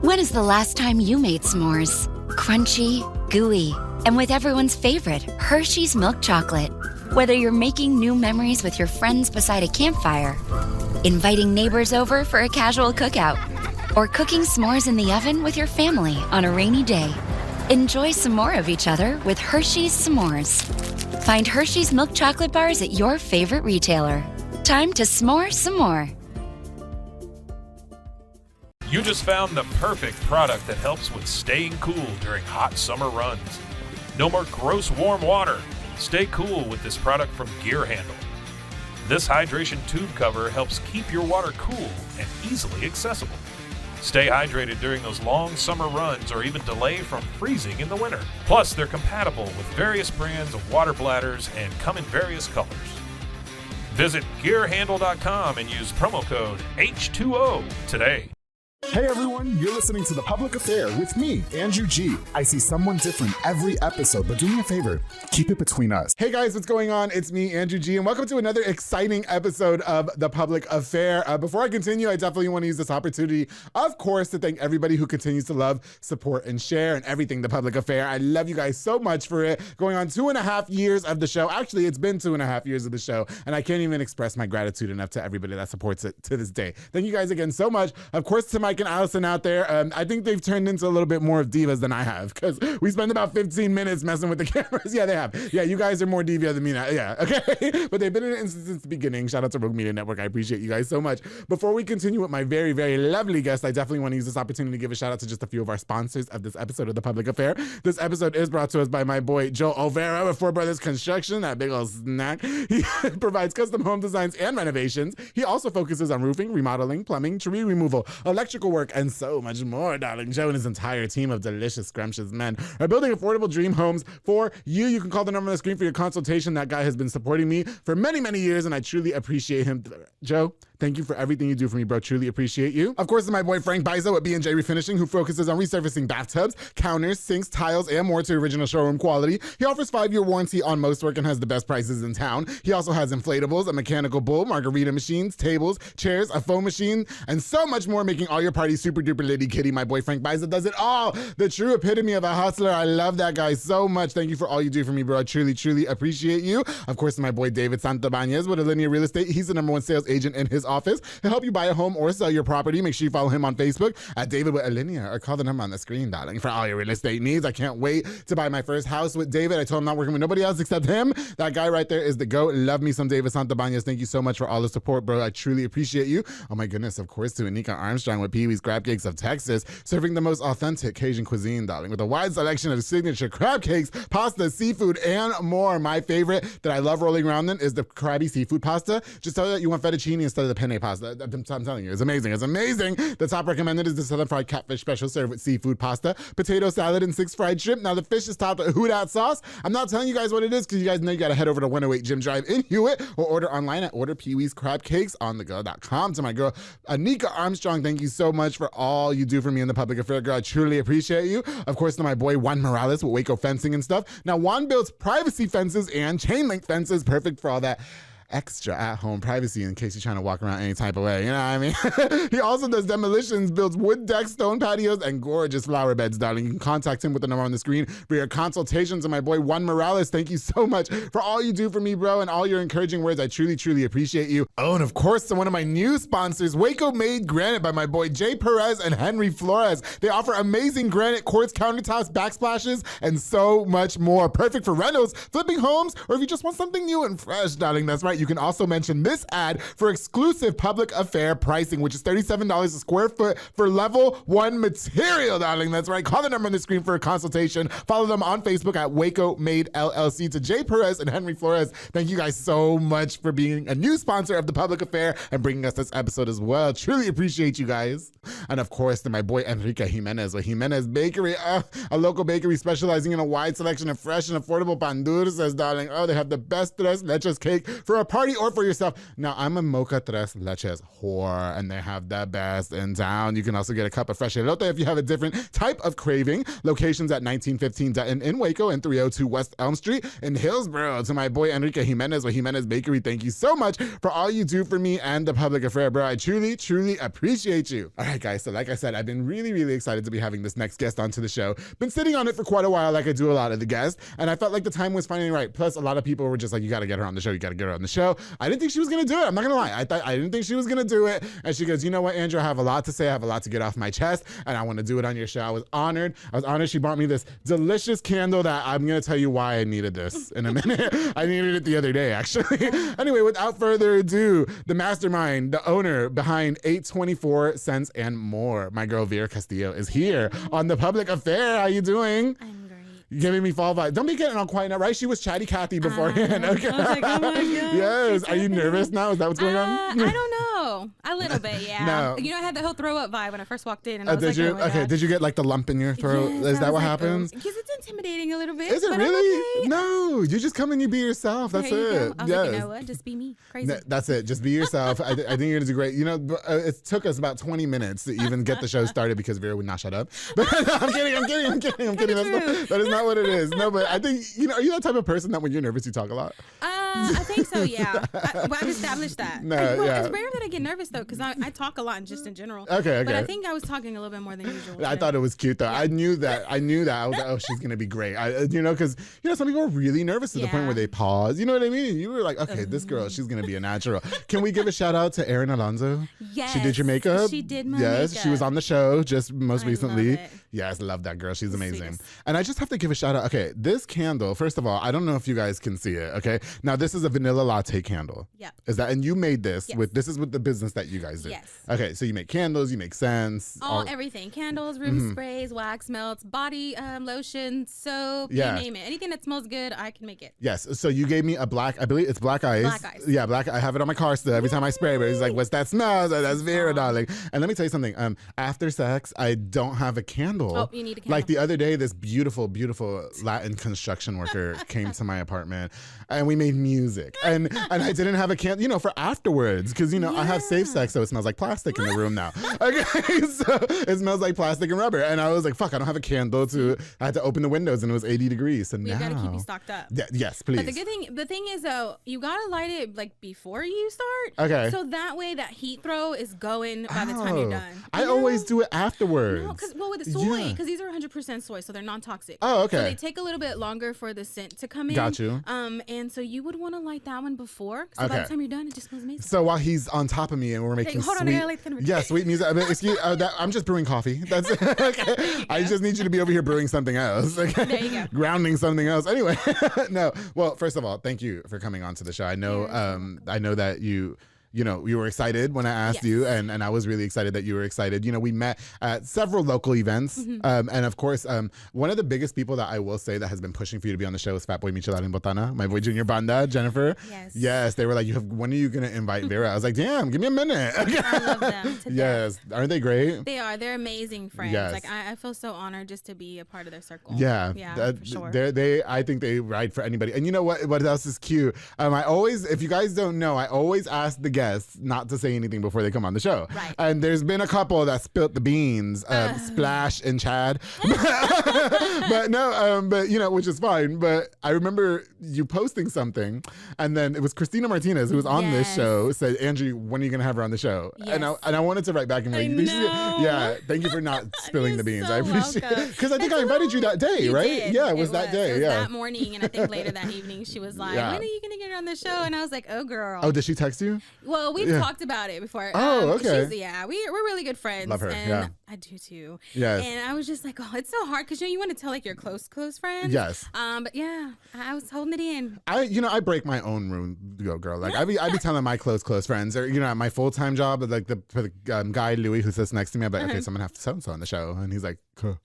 When is the last time you made s'mores? Crunchy, gooey, and with everyone's favorite, Hershey's milk chocolate. Whether you're making new memories with your friends beside a campfire, inviting neighbors over for a casual cookout, or cooking s'mores in the oven with your family on a rainy day, enjoy some more of each other with Hershey's S'mores. Find Hershey's milk chocolate bars at your favorite retailer. Time to s'more some more. You just found the perfect product that helps with staying cool during hot summer runs. No more gross warm water. Stay cool with this product from Gear Handle. This hydration tube cover helps keep your water cool and easily accessible. Stay hydrated during those long summer runs or even delay from freezing in the winter. Plus, they're compatible with various brands of water bladders and come in various colors. Visit gearhandle.com and use promo code H2O today. Hey everyone, you're listening to The Public Affair with me, Andrew G. I see someone different every episode, but do me a favor, keep it between us. Hey guys, what's going on? It's me, Andrew G, and welcome to another exciting episode of The Public Affair. Before I continue, I definitely want to use this opportunity, of course, to thank everybody who continues to love, support, and share and everything The Public Affair. I love you guys so much for it. Going on 2.5 years of the show. Actually, it's been 2.5 years of the show, and I can't even express my gratitude enough to everybody that supports it to this day. Thank you guys again so much. Of course, to Mike and Allison out there, I think they've turned into a little bit more of divas than I have, because we spend about 15 minutes messing with the cameras. Yeah, they have. Yeah, you guys are more diva than me now. Yeah, okay. But they've been in it since the beginning. Shout out to Rogue Media Network. I appreciate you guys so much. Before we continue with my very, very lovely guest, I definitely want to use this opportunity to give a shout out to just a few of our sponsors of this episode of The Public Affair. This episode is brought to us by my boy Joe Olvera with Four Brothers Construction, that big old snack. He provides custom home designs and renovations. He also focuses on roofing, remodeling, plumbing, tree removal, electrical work, and so much more, darling. Joe and his entire team of delicious, scrumptious men are building affordable dream homes for you. You can call the number on the screen for your consultation. That guy has been supporting me for many, many years, and I truly appreciate him. Joe, thank you for everything you do for me, bro. Truly appreciate you. Of course, my boy Frank Bizo at B&J Refinishing, who focuses on resurfacing bathtubs, counters, sinks, tiles, and more to original showroom quality. He offers 5-year warranty on most work and has the best prices in town. He also has inflatables, a mechanical bull, margarita machines, tables, chairs, a foam machine, and so much more, making all your parties super duper litty kitty. My boy Frank Bizo does it all. The true epitome of a hustler. I love that guy so much. Thank you for all you do for me, bro. I truly, truly appreciate you. Of course, my boy David Santabanez with Alinea Real Estate. He's the #1 sales agent in his office. He'll help you buy a home or sell your property. Make sure you follow him on Facebook at David with Alinea, or call the number on the screen, darling, for all your real estate needs. I can't wait to buy my first house with David. I told him I'm not working with nobody else except him. That guy right there is the GOAT. Love me some David Santabanez. Thank you so much for all the support, bro. I truly appreciate you. Oh my goodness, of course, to Anika Armstrong with Pee-wee's Crab Cakes of Texas, serving the most authentic Cajun cuisine, darling, with a wide selection of signature crab cakes, pasta, seafood, and more. My favorite that I love rolling around in is the crabby seafood pasta. Just tell you that you want fettuccine instead of the penne pasta. I'm telling you, it's amazing. It's amazing. The top recommended is the Southern Fried Catfish Special served with seafood pasta, potato salad, and 6 fried shrimp. Now, the fish is topped with Houdat sauce. I'm not telling you guys what it is because you guys know you got to head over to 108 Jim Drive in Hewitt or order online at orderpeeweescrabcakesonthego.com. To my girl, Anika Armstrong, thank you so much for all you do for me in the public affair, girl. I truly appreciate you. Of course, to my boy Juan Morales with Waco Fencing and stuff. Now, Juan builds privacy fences and chain link fences, perfect for all that extra at-home privacy in case you're trying to walk around any type of way, you know what I mean? He also does demolitions, builds wood decks, stone patios, and gorgeous flower beds, darling. You can contact him with the number on the screen for your consultations. And my boy Juan Morales, thank you so much for all you do for me, bro, and all your encouraging words. I truly, truly appreciate you. Oh, and of course, to one of my new sponsors, Waco Made Granite by my boy Jay Perez and Henry Flores. They offer amazing granite quartz countertops, backsplashes, and so much more. Perfect for rentals, flipping homes, or if you just want something new and fresh, darling. That's right. You can also mention this ad for exclusive public affair pricing, which is $37 a square foot for level 1 material, darling. That's right. Call the number on the screen for a consultation. Follow them on Facebook at Waco Made LLC. To Jay Perez and Henry Flores, thank you guys so much for being a new sponsor of the public affair and bringing us this episode as well. Truly appreciate you guys. And of course, to my boy Enrique Jimenez with Jimenez Bakery, a local bakery specializing in a wide selection of fresh and affordable pan dulces, darling. Oh, they have the best tres leches cake for a party or for yourself. Now, I'm a mocha tres leches whore, and they have the best in town. You can also get a cup of fresh elote if you have a different type of craving. Locations at 1915 Dutton in Waco and 302 West Elm Street in Hillsboro. To my boy Enrique Jimenez with Jimenez Bakery, thank you so much for all you do for me and the Public Affair, bro. I truly, truly appreciate you. All right, guys. So like I said, I've been really, really excited to be having this next guest onto the show. Been sitting on it for quite a while, like I do a lot of the guests, and I felt like the time was finally right. Plus, a lot of people were just like, you got to get her on the show. You got to get her on the show. I didn't think she was going to do it. I'm not going to lie. I didn't think she was going to do it. And she goes, you know what, Andrew, I have a lot to say. I have a lot to get off my chest, and I want to do it on your show. I was honored. She brought me this delicious candle that I'm going to tell you why I needed this in a minute. I needed it the other day, actually. Anyway, without further ado, the mastermind, the owner behind 824 Cents and More, my girl Vera Castillo, is here on The Public Affair. How you doing? I'm great. You're giving me fall vibes. Don't be getting all quiet now, right? She was Chatty Cathy beforehand. Okay. I was like, oh my God. Yes. Are you nervous now? Is that what's going on? I don't know. A little bit, yeah. No. You know, I had the whole throw up vibe when I first walked in. And I was Did like, you? oh my Okay. God. Did you get like the lump in your throat? Yes, Is I that was what like, happens? Because it's intimidating a little bit. Is it but really? I'm okay. No. You just come and you be yourself. That's There you it. go. I was like, you know what? Just be me. Crazy. That's it. Just be yourself. I think you're going to do great. You know, it took us about 20 minutes to even get the show started because Vera would not shut up. But I'm kidding. That is not what it is. No, but I think, you know, are you that type of person that when you're nervous, you talk a lot? I think so, yeah. I've established that. No, Well, yeah. it's rare that I get nervous, though, because I talk a lot just in general. Okay. But I think I was talking a little bit more than usual. I thought it was cute, though. Yeah. I knew that. I was like, oh, she's going to be great. Because, some people are really nervous to the point where they pause. You know what I mean? You were like, okay, this girl, she's going to be a natural. Can we give a shout out to Erin Alonso? Yes. She did your makeup? She did my makeup. Yes, she was on the show just most recently. Love it. Yes, love that girl. She's amazing. Sweetest. And I just have to give a shout out. Okay, this candle, first of all, I don't know if you guys can see it, okay? Now, this is a vanilla latte candle. Yeah. And you made this Yes. this is with the business that you guys do. Yes. Okay, so you make candles, you make scents. Everything. Candles, room sprays, wax melts, body lotion, soap, Yeah. you name it. Anything that smells good, I can make it. Yes, so you gave me a I believe it's black ice. Black ice. Yeah, I have it on my car still. Every time I spray, but he's like, what's that smell? I was like, that's Vera, darling. And let me tell you something. After sex, I don't have a candle. Oh, you need a candle. Like the other day, this beautiful, beautiful Latin construction worker came to my apartment and we made music. And I didn't have a candle, for afterwards. Because, I have safe sex, so it smells like plastic in the room now. Okay, so it smells like plastic and rubber. And I was like, fuck, I don't have a candle I had to open the windows and it was 80 degrees. And We now. gotta keep you stocked up. Yeah, yes, please. But the thing is though, you gotta light it like before you start. Okay. So that way that heat throw is going by the time you're done. I always do it afterwards. No, because with the soy, because these are 100% soy, so they're non-toxic. Oh, okay. So they take a little bit longer for the scent to come in. Got you. And so you would want to light that one before. So by the time you're done, it just smells amazing. So while he's on top of me and we're making hold on, sweet, I gotta light the candle. sweet music. I mean, I'm just brewing coffee. That's okay. I just need you to be over here brewing something else. Okay? There you go. Grounding something else. Anyway, no. Well, first of all, thank you for coming on to the show. I know that you were excited when I asked you, and I was really excited that you were excited. We met at several local events, and of course, one of the biggest people that I will say that has been pushing for you to be on the show is Fatboy Michelada and Botana, my boy Junior Banda, Jennifer. Yes, they were like, when are you gonna invite Vera? I was like, damn, give me a minute. I love them. Yes, aren't they great? They are. They're amazing friends. Yes. Like I feel so honored just to be a part of their circle. Yeah, for sure. I think they ride for anybody. And you know what else is cute? If you guys don't know, I always ask the guests not to say anything before they come on the show. Right. And there's been a couple that spilt the beans, Splash and Chad. But no, which is fine. But I remember you posting something, and then it was Christina Martinez who was on this show said, Andrew, when are you gonna have her on the show? Yes. And I wanted to write back and be like, thank you for not spilling the beans. so I appreciate welcome. it. Because I think I invited you that day, You right? did. Yeah, it was that day. It was Yeah. that morning, and I think later that evening she was like, Yeah. when are you gonna get her on the show? And I was like, oh girl. Oh, did she text you? Well, we've talked about it before. Oh, okay. We're really good friends. Love her, And yeah. I do too. Yes. And I was just like, oh, it's so hard because you want to tell like your close friends. Yes. But yeah, I was holding it in. I break my own rule, girl. Like I be telling my close friends, or at my full time job, like for the guy Louis who sits next to me, I'm like, okay, so I'm gonna have to so on the show, and he's like, cool.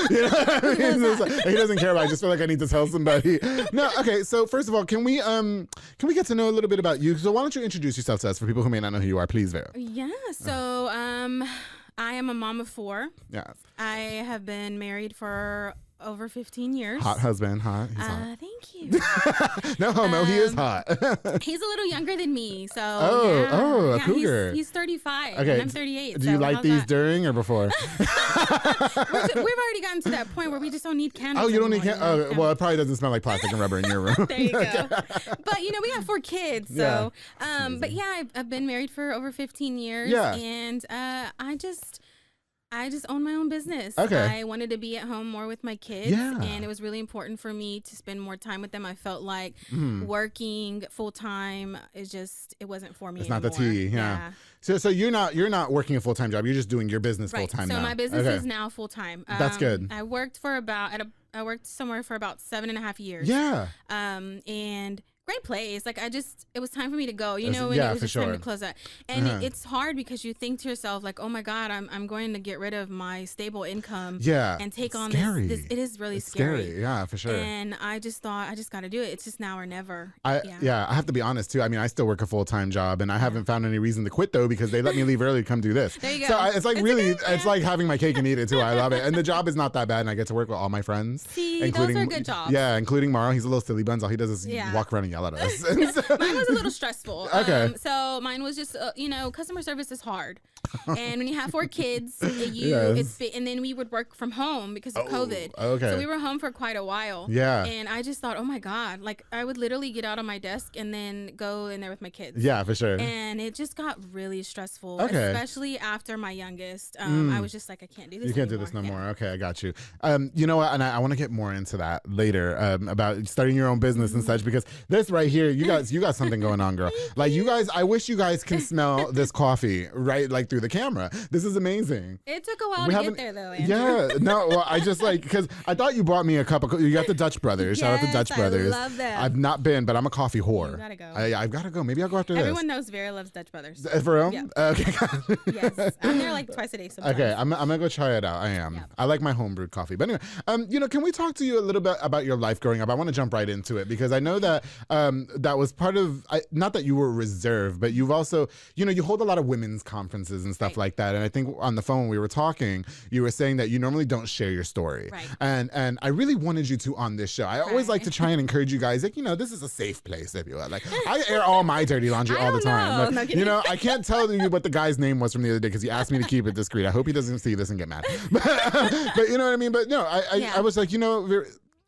You know what I mean? It's like, he doesn't care about it. I just feel like I need to tell somebody. No, okay. So first of all, can we get to know a little bit about you? So why don't you introduce yourself to us for people who may not know who you are, please, Vera? Yeah. So I am a mom of 4. Yeah. I have been married for over 15 years. Hot husband, hot. He's hot. Thank you. No homo, he is hot. He's a little younger than me, so a cougar. He's 35, Okay, and I'm 38. Do you like these during or before? We've already gotten to that point where we just don't need candles. Oh, you don't need anymore. candles? Well, it probably doesn't smell like plastic and rubber in your room. There you go. But, we have 4 kids, so. Yeah. But yeah, I've been married for over 15 years. Yeah. And I just own my own business. Okay. I wanted to be at home more with my kids. Yeah. And it was really important for me to spend more time with them. I felt like working full time it wasn't for me It's anymore. not the tea. Yeah. So you're not working a full-time job. You're just doing your business full-time now. So my business is now full time. That's good. I worked somewhere for about 7.5 years. Yeah. And great place. Like it was time for me to go. It was just time to close that. And it's hard because you think to yourself like, oh my God, I'm going to get rid of my stable income. Yeah. And take on scary. this. It is really it's scary. Yeah, for sure. And I just thought I just got to do it. It's just now or never. I have to be honest too. I mean, I still work a full-time job, and I haven't found any reason to quit though because they let me leave early to come do this. There you go. So it's like it's like having my cake and eat it too. I love it, and the job is not that bad, and I get to work with all my friends. See, those are good jobs. Yeah, including Marl. He's a little silly buns. All he does is walk around and yell at us. Mine was a little stressful. Okay. So mine was just, customer service is hard. And when you have 4 kids, and then we would work from home because of COVID. Okay. So we were home for quite a while. Yeah. And I just thought, oh my God, like I would literally get out of my desk and then go in there with my kids. Yeah, for sure. And it just got really stressful, Okay. especially after my youngest. I was just like, I can't do this. You can't do this no more. Okay, I got you. You know what? And I want to get more into that later about starting your own business and such, because this right here, you got something going on, girl. Like you guys, I wish you guys can smell this coffee right like through the camera. This is amazing. It took a while to get there though, Andrew. Yeah, no, well, I just because I thought you bought me a cup of, you got the Dutch Brothers. Shout out to Dutch Brothers. I love them. I've not been, but I'm a coffee whore. You gotta go. I've got to go. Maybe I'll go after Everyone knows Vera loves Dutch Brothers. For real? Yeah. Okay. Yes. I'm there like twice a day sometimes. Okay, I'm gonna go try it out. I am. Yeah. I like my home brewed coffee. But anyway, can we talk to you a little bit about your life growing up? I want to jump right into it because I know that that was part of, not that you were reserved, but you've also, you hold a lot of women's conferences and stuff like that. And I think on the phone when we were talking, you were saying that you normally don't share your story. Right. And I really wanted you to on this show. I always like to try and encourage you guys, like, this is a safe place, if you will. Like, I air all my dirty laundry all the time. Like, I can't tell you what the guy's name was from the other day because he asked me to keep it discreet. I hope he doesn't see this and get mad. But you know what I mean? But no, I was like,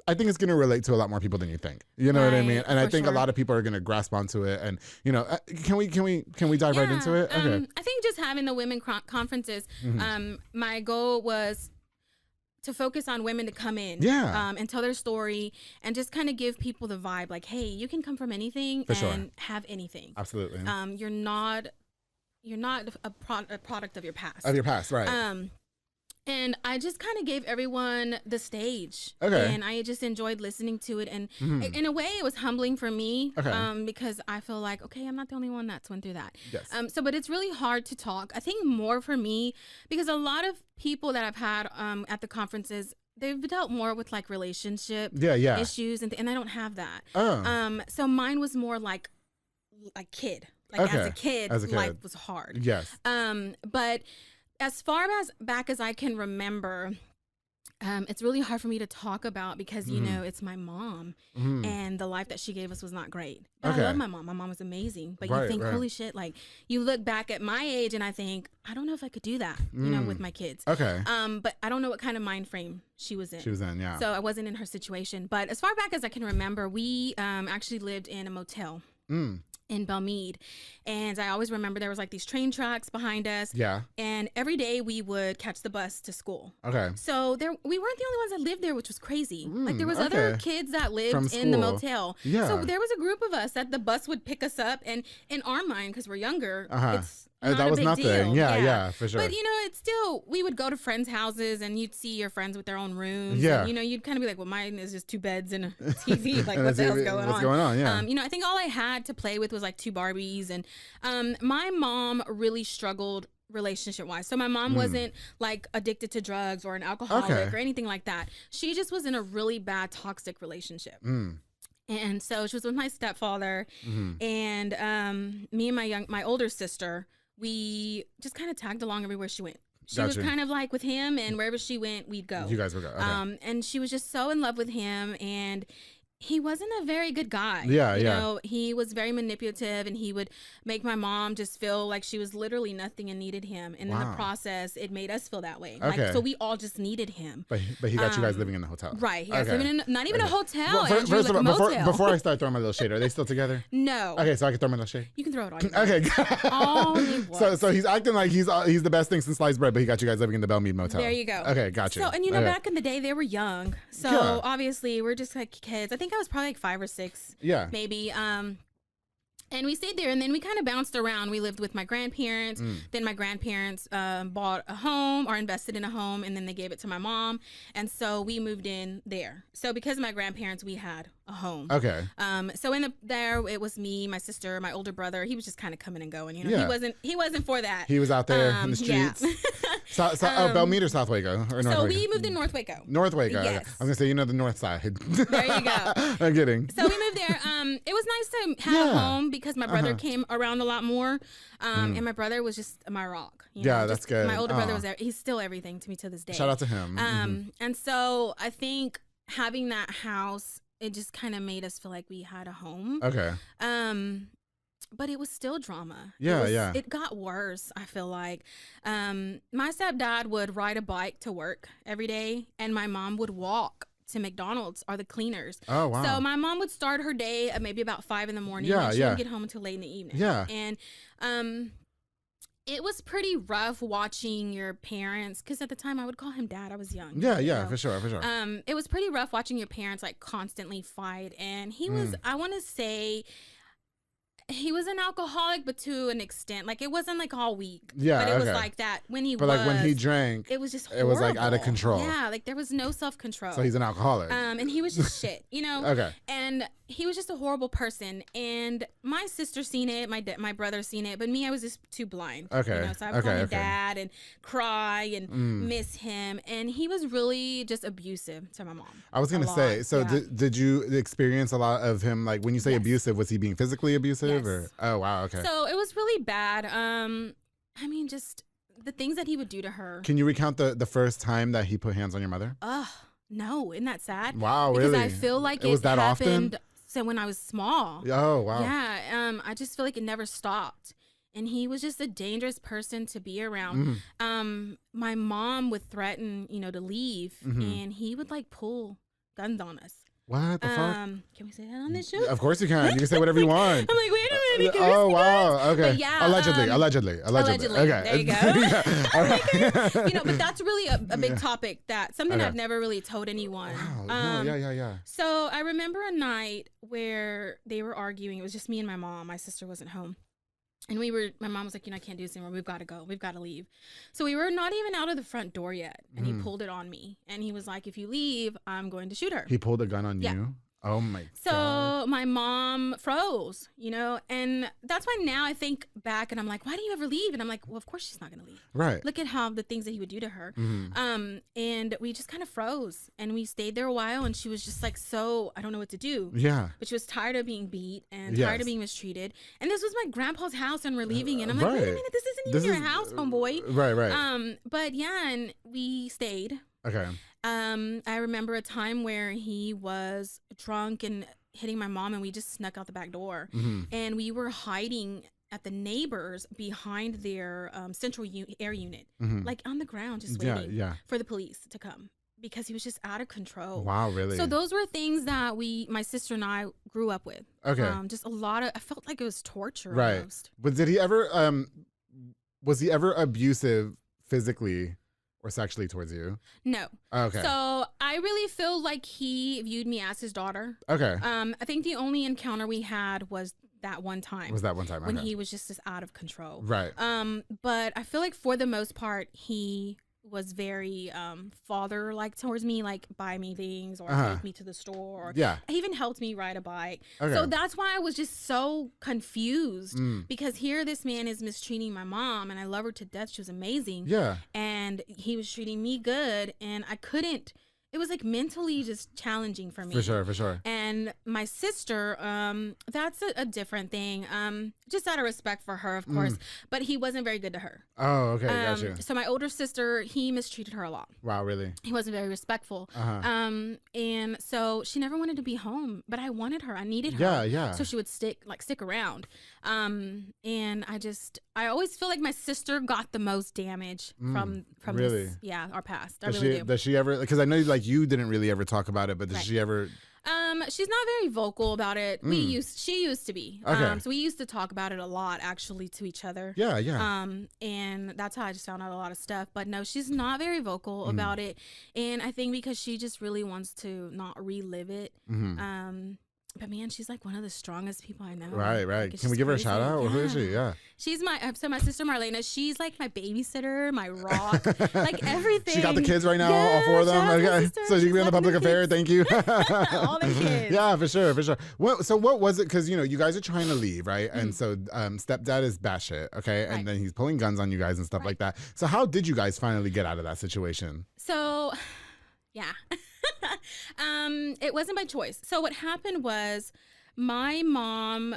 I think it's going to relate to a lot more people than you think. You know what I mean? And I think a lot of people are going to grasp onto it. And, can we dive right into it? Okay. I think just having the women conferences, my goal was to focus on women to come in and tell their story and just kind of give people the vibe like, hey, you can come from anything have anything. Absolutely. You're not a product of your past. Of your past, right. And I just kind of gave everyone the stage. Okay. And I just enjoyed listening to it. And in a way, it was humbling for me because I feel like, okay, I'm not the only one that's went through that. Yes. But it's really hard to talk. I think more for me because a lot of people that I've had at the conferences, they've dealt more with like relationship issues. And I don't have that. Oh. So mine was more like kid. Like as a kid, life was hard. Yes. But as far back as I can remember, it's really hard for me to talk about because, it's my mom and the life that she gave us was not great. But I love my mom. My mom was amazing. But you think, holy shit, like you look back at my age and I think, I don't know if I could do that, with my kids. Okay. But I don't know what kind of mind frame she was in. Yeah. So I wasn't in her situation. But as far back as I can remember, we actually lived in a motel. In Belmead, and I always remember there was like these train tracks behind us. Yeah. And every day we would catch the bus to school. Okay. So we weren't the only ones that lived there, which was crazy. Like there was other kids that lived in the motel. Yeah. So there was a group of us that the bus would pick us up, and in our mind, because we're younger, it's that was nothing. Deal. Yeah, for sure. But it's still, we would go to friends' houses and you'd see your friends with their own rooms. Yeah. And, you'd kind of be like, well, mine is just 2 beds and a TV. Like, what the hell's going on? What's going on? Yeah. I think all I had to play with was like 2 Barbies. And my mom really struggled relationship wise. So my mom wasn't like addicted to drugs or an alcoholic or anything like that. She just was in a really bad toxic relationship. And so she was with my stepfather and me and my older sister, we just kind of tagged along everywhere she went. She was kind of like with him, and wherever she went, we'd go. You guys would go. Okay. And she was just so in love with him, and he wasn't a very good guy. Yeah, you know, he was very manipulative, and he would make my mom just feel like she was literally nothing and needed him. And in the process, it made us feel that way. Okay. Like, so we all just needed him. But he got you guys living in the hotel. Right. He got living in, not even a hotel. Well, first of all, motel. before I start throwing my little shade, are they still together? No. Okay, so I can throw my little shade? You can throw it on. Okay. Only once. So he's acting like he's the best thing since sliced bread, but he got you guys living in the Belmead Motel. There you go. Okay, got you. So, and you know, back in the day, they were young. So obviously, we're just like kids. I think I was probably like 5 or 6. Yeah. Maybe. And we stayed there, and then we kind of bounced around. We lived with my grandparents. Then my grandparents bought a home or invested in a home, and then they gave it to my mom. And so we moved in there. So because of my grandparents, we had a home. Okay. So there it was me, my sister, my older brother. He was just kind of coming and going. You know, he wasn't for that. He was out there in the streets. Yeah. Belmead or South Waco or North Waco? So we moved in North Waco. North Waco. Yes. Okay. I was gonna say, you know, the north side. There you go. I'm kidding. So we moved there. It was nice to have a home because my brother came around a lot more. And my brother was just my rock. You know, that's good. My older brother was there. He's still everything to me to this day. Shout out to him. And so I think having that house, it just kind of made us feel like we had a home. Okay. But it was still drama. Yeah. It got worse, I feel like. My stepdad would ride a bike to work every day, and my mom would walk to McDonald's or the cleaners. Oh, wow. So my mom would start her day at maybe about 5 in the morning. Yeah, and she wouldn't get home until late in the evening. Yeah. And it was pretty rough watching your parents, because at the time I would call him dad. I was young. Yeah, for sure. It was pretty rough watching your parents like constantly fight. And he was, I want to say, he was an alcoholic, but to an extent. Like, it wasn't like all week. Yeah, but it was like that when he But like when he drank, it was just horrible. It was like out of control. Yeah, like there was no self-control. So he's an alcoholic. And he was just shit, you know? Okay. And he was just a horrible person. And my sister seen it, my brother seen it, but me, I was just too blind. Okay. You know? So I would call him dad and cry and miss him. And he was really just abusive to my mom. I was gonna say, so did you experience a lot of him? Like, when you say abusive, was he being physically abusive? Yes. Or oh wow, okay. So it was really bad. I mean, just the things that he would do to her. Can you recount the first time that he put hands on your mother? No, isn't that sad? Wow, because really? I feel like it was that happened often? So when I was small. Oh wow. Yeah. I just feel like it never stopped. And he was just a dangerous person to be around. My mom would threaten, to leave, and he would like pull guns on us. What the fuck? Can we say that on this show? Of course you can. You can say whatever you want. I'm like, wait a minute. Oh wow. Okay. But yeah. Allegedly. Okay. There you go. But that's really a big topic, something I've never really told anyone. Wow. Yeah. So I remember a night where they were arguing. It was just me and my mom. My sister wasn't home. And my mom was like, I can't do this anymore. We've got to go. We've got to leave. So we were not even out of the front door yet. And he pulled it on me. And he was like, if you leave, I'm going to shoot her. He pulled a gun on you? Oh my God. So my mom froze, and that's why now I think back and I'm like, why do you ever leave? And I'm like, well, of course she's not going to leave. Right. Look at how the things that he would do to her. And we just kind of froze, and we stayed there a while, and she was just like, so I don't know what to do. Yeah. But she was tired of being beat and tired of being mistreated. And this was my grandpa's house, and we're leaving. And I'm like, wait a minute, this isn't even your house, homeboy. Right. But yeah, and we stayed. Okay. I remember a time where he was drunk and hitting my mom, and we just snuck out the back door, and we were hiding at the neighbors behind their central air unit, like on the ground, just waiting for the police to come, because he was just out of control. Wow, really? So those were things that my sister and I grew up with. Okay. Just a lot of, I felt like it was torture. Right. Almost. But did he ever, was he ever abusive physically or sexually towards you? No. Okay. So I really feel like he viewed me as his daughter. Okay. I think the only encounter we had was that one time. When he was just as out of control. Right. But I feel like for the most part, he was very father-like towards me, like buy me things or take me to the store. Or he even helped me ride a bike. Okay. So that's why I was just so confused, because here this man is mistreating my mom, and I love her to death. She was amazing. Yeah. And he was treating me good, and I couldn't. it was like mentally just challenging for me. For sure. And my sister, that's a different thing. Just out of respect for her, of course, but he wasn't very good to her. Oh, okay, gotcha. So my older sister, he mistreated her a lot. Wow, really? He wasn't very respectful. And so she never wanted to be home, but I wanted her. I needed her. Yeah. So she would stick around. And I always feel like my sister got the most damage from really? this, our past. Does she ever, because I know like you didn't really ever talk about it, but does she ever? She's not very vocal about it. She used to be. Okay. So we used to talk about it a lot, actually, to each other. Yeah. And that's how I just found out a lot of stuff. But no, she's not very vocal about it. And I think because she just really wants to not relive it. But man, she's like one of the strongest people I know. Right. Like, Can we give her a shout out? Yeah. Who is she? Yeah. She's my sister Marlena. She's like my babysitter, my rock, like everything. She got the kids right now, all four of them. Okay, so she can be on the public affair. Thank you. All the kids. Yeah, for sure. So what was it? Because you guys are trying to leave, right? And so stepdad is batshit, okay, and then he's pulling guns on you guys and stuff like that. So how did you guys finally get out of that situation? So, yeah. It wasn't by choice. So what happened was my mom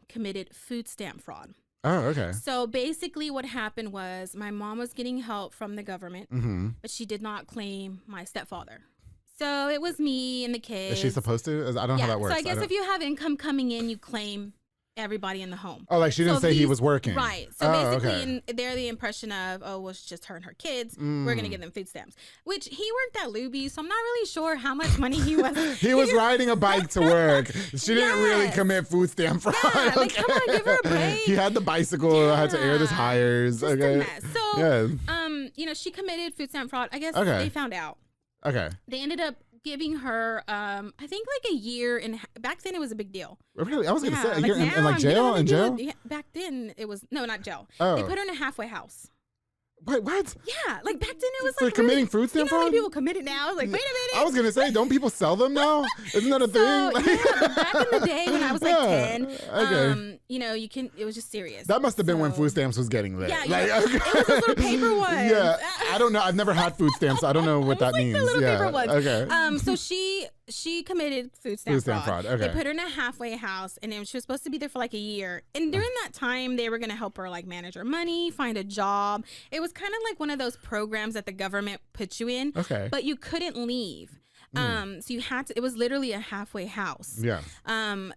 committed food stamp fraud. Oh, okay. So basically what happened was my mom was getting help from the government, but she did not claim my stepfather. So it was me and the kids. Is she supposed to? I don't know how that works. So I guess if you have income coming in, you claim everybody in the home. Oh, like she didn't say he was working. Right. So basically they're the impression of, well, it's just her and her kids. We're going to give them food stamps. Which he worked at Luby, so I'm not really sure how much money he was. He was riding a bike to work. She didn't really commit food stamp fraud. Yeah, like, come on, give her a break. He had the bicycle, had to air his tires. Just okay. a mess. So, she committed food stamp fraud. I guess they found out. Okay. They ended up giving her, I think like a year, and back then it was a big deal. Really? I was going to say, a year now, in like jail? In jail? Back then it was, no, not jail. Oh. They put her in a halfway house. Wait, what? Yeah, like back then it was for like committing food stamp fraud? How many people commit it now? Like, wait a minute. I was gonna say, don't people sell them now? Isn't that a thing? Yeah, back in the day when I was like 10, okay. it was just serious. That must have been when food stamps was getting lit. Yeah, okay. It was those little paper ones. Yeah, I don't know. I've never had food stamps. So I don't know what that means. The little paper ones. Okay. So she committed food stamp fraud. Okay. They put her in a halfway house, and she was supposed to be there for like a year. And during that time, they were going to help her like manage her money, find a job. It was kind of like one of those programs that the government put you in. Okay. But you couldn't leave. So you had to. It was literally a halfway house. Yeah.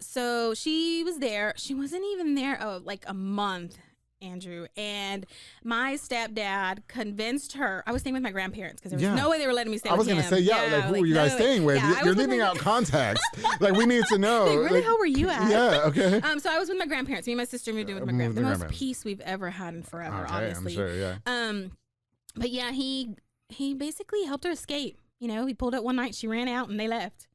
So she was there. She wasn't even there like a month, Andrew, and my stepdad convinced her. I was staying with my grandparents because there was no way they were letting me stay with him. I was going to say, like, who were you guys staying with? You're leaving out context. Like, we need to know. Like, where the hell were you at? Yeah, okay. So I was with my grandparents. Me and my sister moved in with my grandparents. The most peace we've ever had in forever, obviously. I'm sure, yeah. But yeah, he basically helped her escape. He pulled up one night, she ran out, and they left.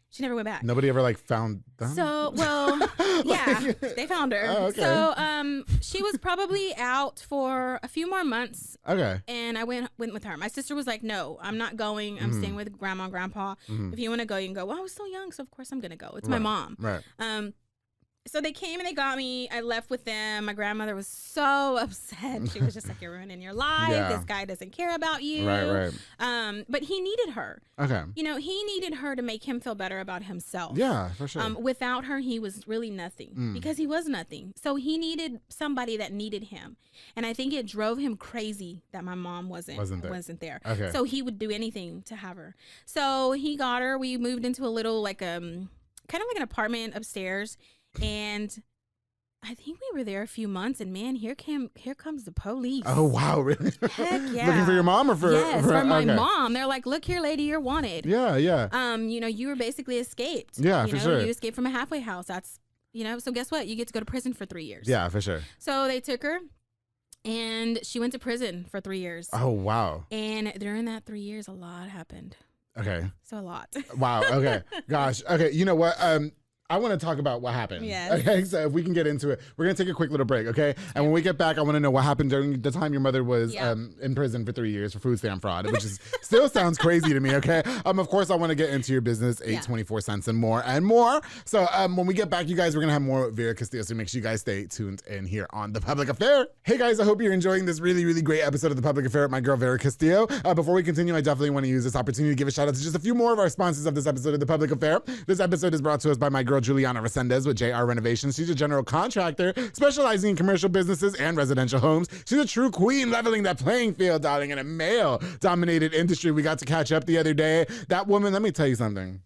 She never went back. Nobody ever like found them? So, well, yeah, they found her. Oh, okay. So, she was probably out for a few more months. Okay. And I went with her. My sister was like, "No, I'm not going. I'm staying with grandma and grandpa. If you want to go, you can go." Well, I was so young, so of course I'm gonna go. It's my mom. Right. So they came and they got me. I left with them. My grandmother was so upset. She was just like, "You're ruining your life. Yeah. This guy doesn't care about you." Right. But he needed her. Okay. He needed her to make him feel better about himself. Yeah, for sure. Without her, he was really nothing because he was nothing. So he needed somebody that needed him. And I think it drove him crazy that my mom wasn't there. Okay. So he would do anything to have her. So he got her. We moved into a little kind of like an apartment upstairs. And I think we were there a few months, and man, here comes the police. Oh wow, really? Heck yeah! Looking for your mom or for? Yes, for my mom. They're like, "Look here, lady, you're wanted." Yeah. You were basically escaped. Yeah, for sure. You escaped from a halfway house. That's, So guess what? You get to go to prison for 3 years. Yeah, for sure. So they took her, and she went to prison for 3 years. Oh wow! And during that 3 years, a lot happened. Okay. So a lot. Wow. Okay. Gosh. Okay. You know what? I want to talk about what happened. Yes. Okay, so if we can get into it, we're going to take a quick little break, okay? And when we get back, I want to know what happened during the time your mother was in prison for 3 years for food stamp fraud, which is still sounds crazy to me, okay? Of course, I want to get into your business, 824 cents and more and more. So when we get back, you guys, we're going to have more Vera Castillo, so make sure you guys stay tuned in here on The Public Affair. Hey, guys, I hope you're enjoying this really, really great episode of The Public Affair with my girl, Vera Castillo. Before we continue, I definitely want to use this opportunity to give a shout out to just a few more of our sponsors of this episode of The Public Affair. This episode is brought to us by my girl, Juliana Resendez with JR Renovations. She's a general contractor specializing in commercial businesses and residential homes. She's a true queen, leveling that playing field, darling, in a male-dominated industry. We got to catch up the other day. That woman, let me tell you something.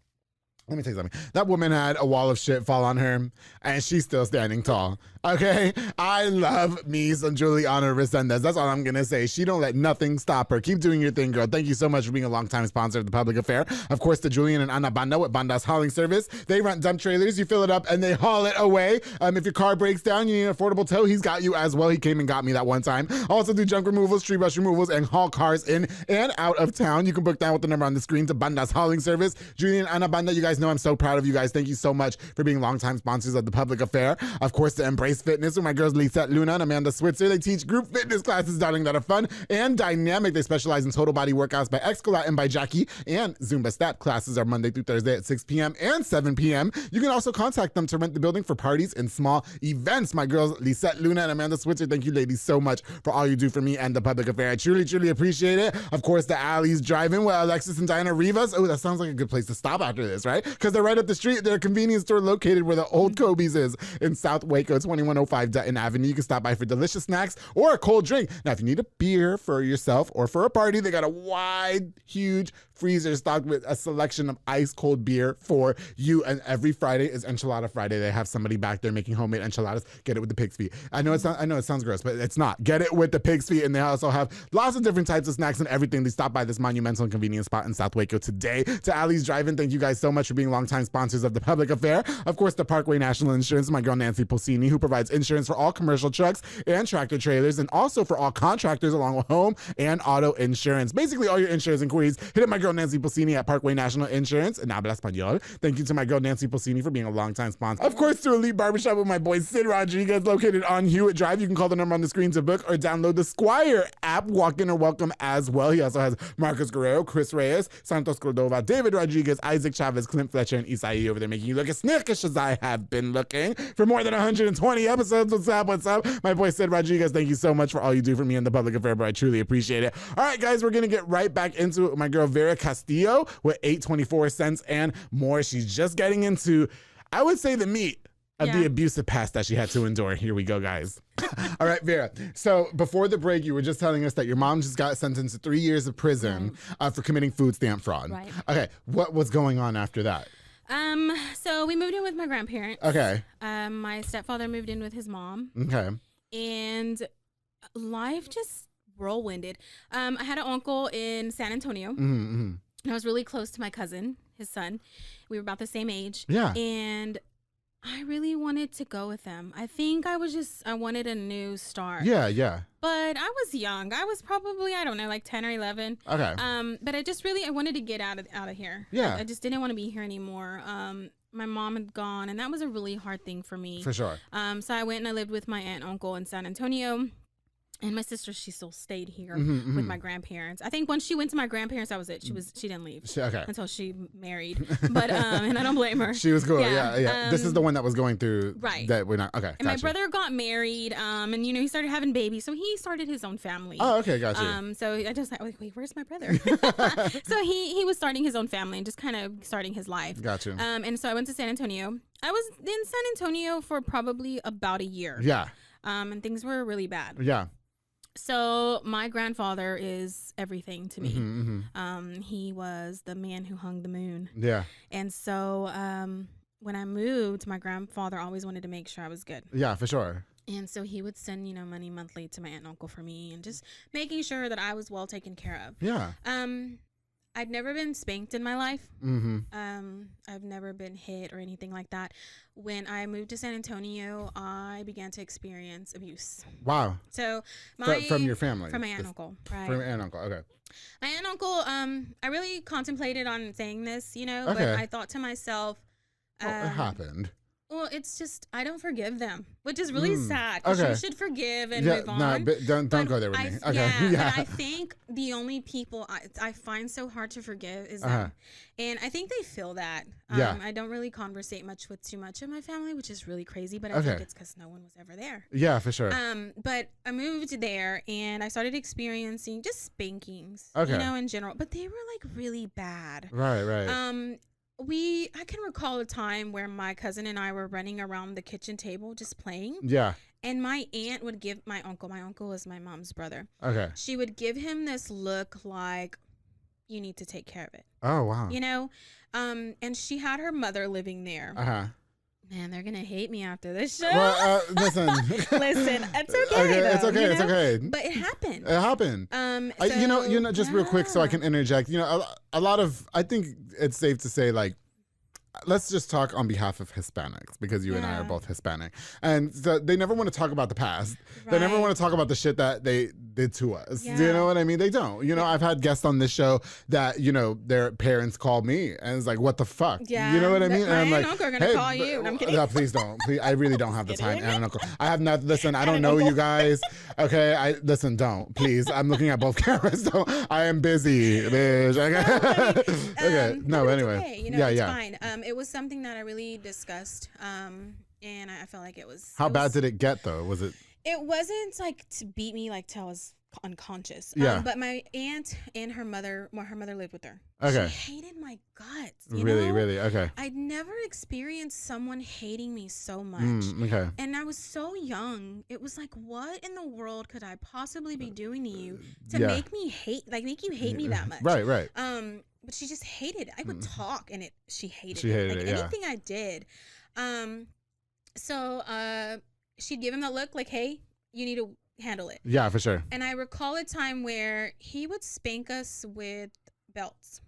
That woman had a wall of shit fall on her, and she's still standing tall. Okay? I love me some Juliana Resendez. That's all I'm going to say. She don't let nothing stop her. Keep doing your thing, girl. Thank you so much for being a longtime sponsor of The Public Affair. Of course, to Julian and Ana Banda with Banda's Hauling Service. They rent dump trailers. You fill it up, and they haul it away. If your car breaks down, you need an affordable tow, he's got you as well. He came and got me that one time. Also do junk removals, tree brush removals, and haul cars in and out of town. You can book down with the number on the screen to Banda's Hauling Service. Julian and Ana Banda, you guys know I'm so proud of you guys. Thank you so much for being longtime sponsors of The Public Affair. Of course, to Embrace Fitness with my girls Lisette Luna and Amanda Switzer. They teach group fitness classes, darling, that are fun and dynamic. They specialize in total body workouts by Excolat and by Jackie, and Zumba Step classes are Monday through Thursday at 6 p.m. and 7 p.m. You can also contact them to rent the building for parties and small events. My girls Lisette Luna and Amanda Switzer, thank you ladies so much for all you do for me and The Public Affair. I truly, truly appreciate it. Of course, the Alley's Drive-In with Alexis and Diana Rivas. Oh, that sounds like a good place to stop after this, right? Because they're right up the street. They're a convenience store located where the old Kobe's is in South Waco, 2105 Dutton Avenue. You can stop by for delicious snacks or a cold drink. Now, if you need a beer for yourself or for a party, they got a wide, huge freezer stocked with a selection of ice cold beer for you. And every Friday is Enchilada Friday. They have somebody back there making homemade enchiladas. Get it with the pig's feet. I know it sounds gross, but it's not. Get it with the pig's feet. And they also have lots of different types of snacks and everything. They stop by this monumental and convenient spot in South Waco today. To Alley's Drive-In, thank you guys so much for being longtime sponsors of The Public Affair. Of course, the Parkway National Insurance, my girl Nancy Pulsini, who provides insurance for all commercial trucks and tractor trailers, and also for all contractors along with home and auto insurance. Basically, all your insurance inquiries, hit up my girl Nancy Pulsini at Parkway National Insurance and Habla Español. Thank you to my girl Nancy Pulsini for being a longtime sponsor. Of course, to Elite Barbershop with my boy Sid Rodriguez, located on Hewitt Drive. You can call the number on the screen to book or download the Squire app. Walk-in or welcome as well. He also has Marcus Guerrero, Chris Reyes, Santos Cordova, David Rodriguez, Isaac Chavez, Clint Fletcher, and Isai over there making you look as snickish as I have been looking for more than 120 episodes. What's up? What's up? My boy Sid Rodriguez, thank you so much for all you do for me in The Public Affair, but I truly appreciate it. All right, guys, we're going to get right back into it. My girl Vera Castillo with 824 cents and more. She's just getting into, I would say, the meat of the abusive past that she had to endure. Here we go, guys. All right, Vera. So before the break, you were just telling us that your mom just got sentenced to 3 years of prison for committing food stamp fraud. Right. Okay, what was going on after that? So we moved in with my grandparents. Okay. My stepfather moved in with his mom. Okay. And life just whirlwinded. I had an uncle in San Antonio. Mm-hmm. And I was really close to my cousin, his son. We were about the same age. Yeah. And I really wanted to go with them. I think I wanted a new start. Yeah, yeah. But I was young. I was probably, I don't know, like 10 or 11. Okay. But I wanted to get out of here. Yeah. I just didn't want to be here anymore. My mom had gone, and that was a really hard thing for me. For sure. So I went and I lived with my aunt and uncle in San Antonio. And my sister, she still stayed here with my grandparents. I think once she went to my grandparents, that was it. She didn't leave until she married. But and I don't blame her. She was cool. Yeah. This is the one that was going through. Right. That we're not. Okay. And my brother got married. And he started having babies, so he started his own family. Oh, okay, gotcha. So I just like, wait, where's my brother? So he was starting his own family and just kind of starting his life. Gotcha. And so I went to San Antonio. I was in San Antonio for probably about a year. Yeah. And things were really bad. Yeah. So my grandfather is everything to me. Mm-hmm. He was the man who hung the moon. Yeah. And so when I moved, my grandfather always wanted to make sure I was good. Yeah, for sure. And so he would send, money monthly to my aunt and uncle for me and just making sure that I was well taken care of. Yeah. I'd never been spanked in my life. Mm-hmm. I've never been hit or anything like that. When I moved to San Antonio, I began to experience abuse. Wow. So from your family? From my aunt and uncle, right. From your aunt and uncle, okay. My aunt and uncle, I really contemplated on saying this, Okay. but I thought to myself, Well, it happened. Well, it's just I don't forgive them, which is really sad. Because you should forgive and move on. No, but don't go there with me. Okay. But I think the only people I find so hard to forgive is them, and I think they feel that. I don't really conversate with too much of my family, which is really crazy. But I think it's because no one was ever there. Yeah, for sure. But I moved there and I started experiencing just spankings, in general. But they were like really bad. Right. I can recall a time where my cousin and I were running around the kitchen table just playing. Yeah. And my aunt would give my uncle is my mom's brother. Okay. She would give him this look like, you need to take care of it. Oh, wow. And she had her mother living there. Man, they're going to hate me after this show. Well, listen. Listen, it's okay. Though, it's okay. But it happened. It happened. Just real quick so I can interject. A lot of, I think it's safe to say, like, let's just talk on behalf of Hispanics because you and I are both Hispanic. And so they never want to talk about the past. Right. They never want to talk about the shit that they did to us. Yeah. You know what I mean? They don't. I've had guests on this show that, their parents called me and it's like, what the fuck? Yeah. You know what I mean? And I'm like, uncle are going to call you. And I'm kidding. No, please don't. Please, I really don't have the time. And uncle. I have not, listen, I don't know you guys. Okay. Don't. Please. I'm looking at both cameras. So I am busy, bitch. Okay. No, anyway. Okay. It's fine. It was something that I really discussed, and I felt like it was. How bad did it get, though? Was it? It wasn't like to beat me like till I was unconscious. Yeah. But my aunt and her mother lived with her. Okay. She hated my guts. Really? Okay. I'd never experienced someone hating me so much. Okay. And I was so young. It was like, what in the world could I possibly be doing to you to make me make you hate me that much? Right. But she just hated it. I would talk and she hated it. Anything I did. So she'd give him the look like, hey, you need to handle it. Yeah, for sure. And I recall a time where he would spank us with belts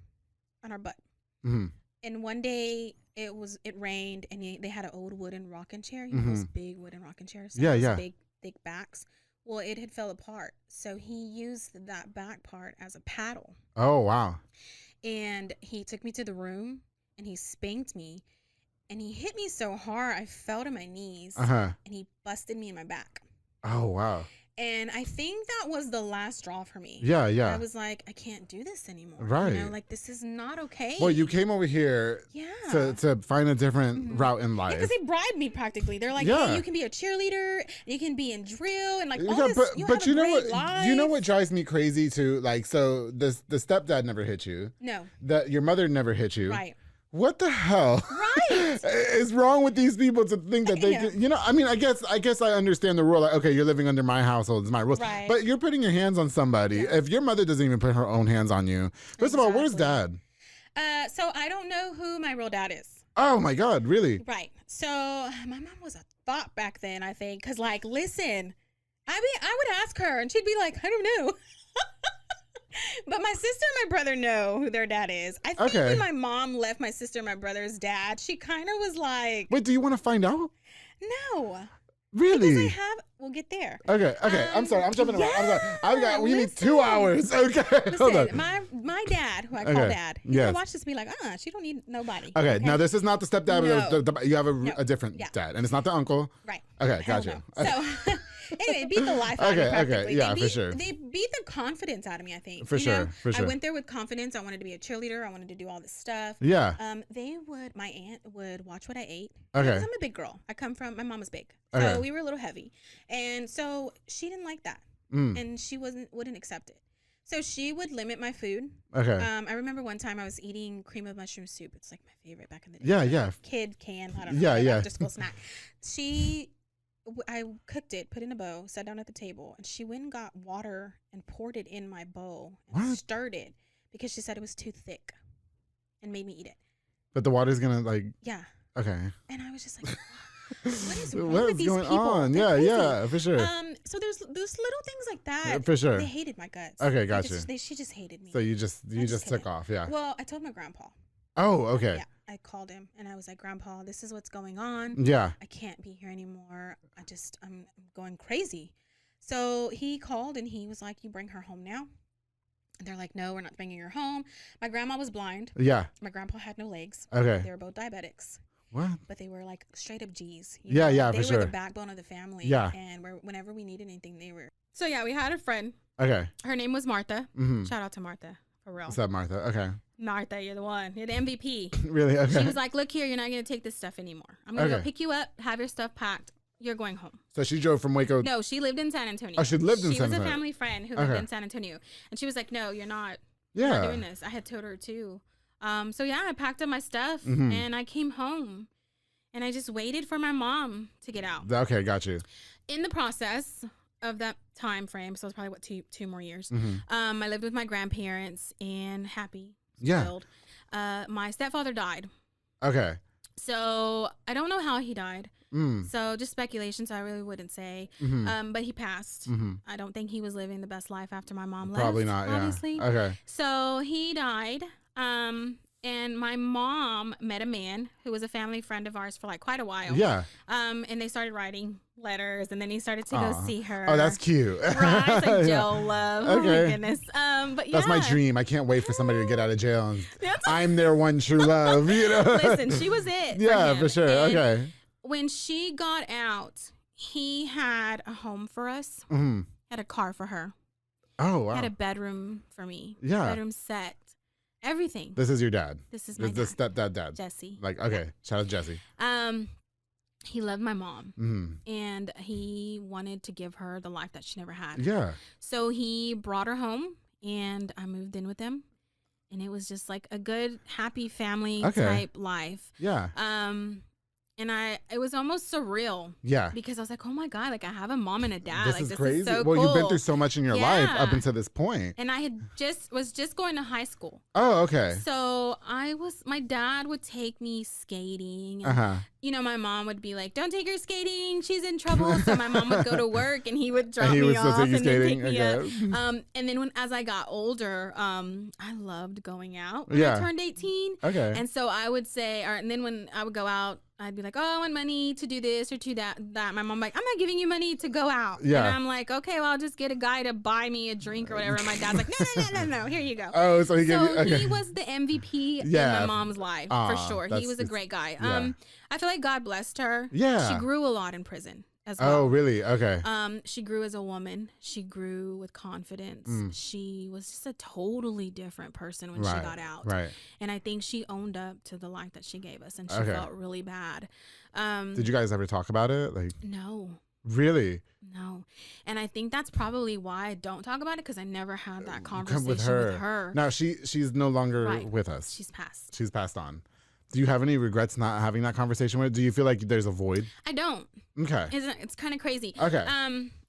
on our butt. Mm-hmm. And one day it rained and they had an old wooden rocking chair. Those big wooden rocking chairs. Big, thick backs. Well, it had fell apart. So he used that back part as a paddle. Oh, wow. And he took me to the room and he spanked me and he hit me so hard I fell to my knees and he busted me in my back. Oh, wow. And I think that was the last straw for me. Yeah. I was like, I can't do this anymore. Right. This is not okay. Well, you came over here to find a different route in life. Because they bribed me practically. They're like, hey, you can be a cheerleader, you can be in drill, and all this. But you know what? Life. Do you know what drives me crazy too? Like, so the stepdad never hit you. No. Your mother never hit you. Right. What the hell? Right. is wrong with these people to think that they can, I mean, I guess I understand the rule. Like, okay, you're living under my household, it's my rules. Right. But you're putting your hands on somebody. Yeah. If your mother doesn't even put her own hands on you. First of all, where's dad? So I don't know who my real dad is. Oh my God, really? Right. So my mom was a thought back then, I think. Because listen, I would ask her and she'd be like, I don't know. But my sister and my brother know who their dad is. I think when my mom left my sister and my brother's dad, she kind of was like... Wait, do you want to find out? No. Really? Because we'll get there. Okay. I'm sorry. I'm jumping around. We need 2 hours. Okay. Hold on. My dad, who I call dad, he's going to watch this and be like, she don't need nobody. Okay. Now, this is not the stepdad. No. You have a different dad. And it's not the uncle. Right. Okay. Gotcha. No. So... Anyway, it beat the life out of me practically. Okay, yeah, for sure. They beat the confidence out of me, I think. For sure. I went there with confidence. I wanted to be a cheerleader. I wanted to do all this stuff. Yeah. My aunt would watch what I ate. Okay. Because I'm a big girl. My mom was big. So we were a little heavy. And so she didn't like that. And she wouldn't accept it. So she would limit my food. Okay. I remember one time I was eating cream of mushroom soup. It's like my favorite back in the day. Yeah. Kid can, I don't know. Yeah. After school snack. I cooked it, put it in a bowl, sat down at the table, and she went and got water and poured it in my bowl and stirred it because she said it was too thick and made me eat it. But the water's going to Yeah. Okay. And I was just like, what is wrong with these people? On? Yeah, for sure. So there's little things like that. Yeah, for sure. They hated my guts. Okay, gotcha. She just hated me. So you just took off, yeah. Well, I told my grandpa. Oh, okay. Yeah, I called him and I was like, Grandpa, this is what's going on. Yeah. I can't be here anymore. I'm going crazy. So he called and he was like, you bring her home now? And they're like, no, we're not bringing her home. My grandma was blind. Yeah. My grandpa had no legs. Okay. They were both diabetics. What? But they were like straight up G's. Yeah, They for were sure. the backbone of the family. Yeah. And whenever we needed anything, they were. So yeah, we had a friend. Okay. Her name was Martha. Mm-hmm. Shout out to Martha, for real. What's up, Martha? Okay. Martha, you're the one. You're the MVP. Really? Okay. She was like, look here, you're not going to take this stuff anymore. I'm going to go pick you up, have your stuff packed. You're going home. So she drove from Waco. No, she lived in San Antonio. Oh, she lived in San Antonio. She was a family friend who lived in San Antonio. And she was like, no, you're not. Yeah. You're not doing this. I had told her too. So yeah, I packed up my stuff and I came home and I just waited for my mom to get out. Okay, got you. In the process of that time frame, so it's probably what, two more years. I lived with my grandparents and happy. Spoiled. My stepfather died. Okay. So I don't know how he died. So just speculation, so I really wouldn't say. But he passed. I don't think he was living the best life after my mom left. Probably not, obviously. Yeah. Okay. So he died. And my mom met a man who was a family friend of ours for like quite a while. Yeah. And they started writing letters, and then he started to go see her. Oh, that's cute. Right? It's like jail love. Okay. Oh my goodness. But yeah. That's my dream. I can't wait for somebody to get out of jail. And I'm their one true love. You know. Listen, she was it. Yeah, for for sure. And okay. when she got out, he had a home for us. Had a car for her. Oh wow. Had a bedroom for me. Yeah. Bedroom set. Everything. This is your dad. This is my the stepdad dad. Jesse. Like, okay. Shout out Jesse. He loved my mom. And he wanted to give her the life that she never had. Yeah. So he brought her home and I moved in with him. And it was just like a good, happy family type life. Yeah. And it was almost surreal. Yeah. Because I was like, oh my God, like I have a mom and a dad. This is crazy. Is so well, cool. You've been through so much in your life up until this point. And I was just going to high school. Oh, okay. So my dad would take me skating. And, you know, my mom would be like, don't take her skating. She's in trouble. So my mom would go to work and he would drop me off and then take me up. And then as I got older, I loved going out when I turned 18. Okay. And so I would say, and then when I would go out, I'd be like, oh, I want money to do this or to that. My mom like, I'm not giving you money to go out. Yeah. And I'm like, okay, well, I'll just get a guy to buy me a drink or whatever. And my dad's like, no, here you go. Oh, so he gave you, okay. He was the MVP in my mom's life, for sure. He was a great guy. Yeah. I feel like God blessed her. Yeah. She grew a lot in prison as well. Oh, really? Okay. She grew as a woman. She grew with confidence. She was just a totally different person when she got out. Right. And I think she owned up to the life that she gave us, and she felt really bad. Did you guys ever talk about it? Like, no. Really? No. And I think that's probably why I don't talk about it, because I never had that conversation with her. Now, she's no longer with us. She's passed. She's passed on. Do you have any regrets not having that conversation with her? Do you feel like there's a void? I don't. Okay. It's kind of crazy. Okay.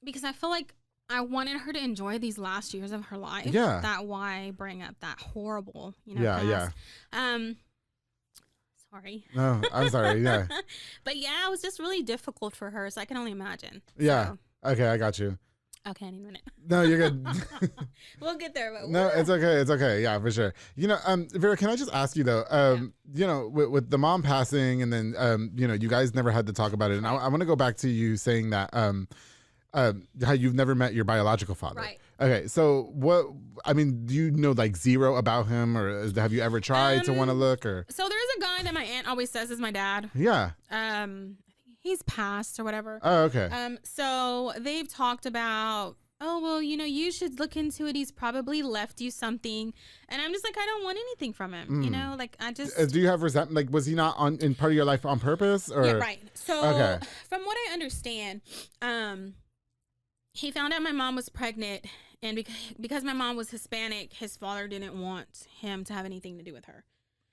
Because I feel like I wanted her to enjoy these last years of her life. Yeah. That why bring up that horrible, past. Sorry. No, I'm sorry. Yeah. But yeah, it was just really difficult for her, so I can only imagine. Yeah. So. Okay, I got you. Okay, I need a minute. No, you're good. We'll get there. But no, it's okay. It's okay. Yeah, for sure. You know, Vera, can I just ask you though, you know, with the mom passing and then, you know, you guys never had to talk about it. And I want to go back to you saying that, how you've never met your biological father. Right. Okay. So do you know like zero about him, or have you ever tried to want to look, or? So there's a guy that my aunt always says is my dad. Yeah. He's passed or whatever. Oh, okay. So they've talked about, oh, well, you know, you should look into it. He's probably left you something. And I'm just like, I don't want anything from him. You know, like I just. Do you have resentment? Like, was he not in part of your life on purpose? Or? Yeah, right. So from what I understand, he found out my mom was pregnant. And because my mom was Hispanic, his father didn't want him to have anything to do with her.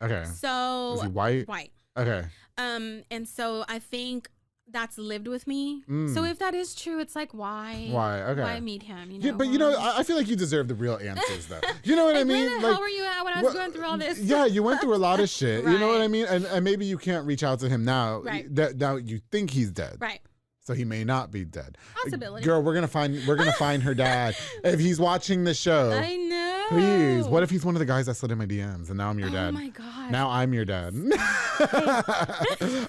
Okay. So. Is he white? White. Okay. And so I think that's lived with me. So if that is true, it's like, why? Okay. Why meet him? You know? Yeah, but you know, I feel like you deserve the real answers, though. You know what I mean? Where the hell were you at when I was going through all this? Yeah, you went through a lot of shit. Right. You know what I mean? And maybe you can't reach out to him now. Right. Now you think he's dead. Right. So he may not be dead. Possibility. Girl, we're gonna find her dad if he's watching the show. I know. Please. What if he's one of the guys that slid in my DMs and now I'm your dad? Oh my God. Now I'm your dad.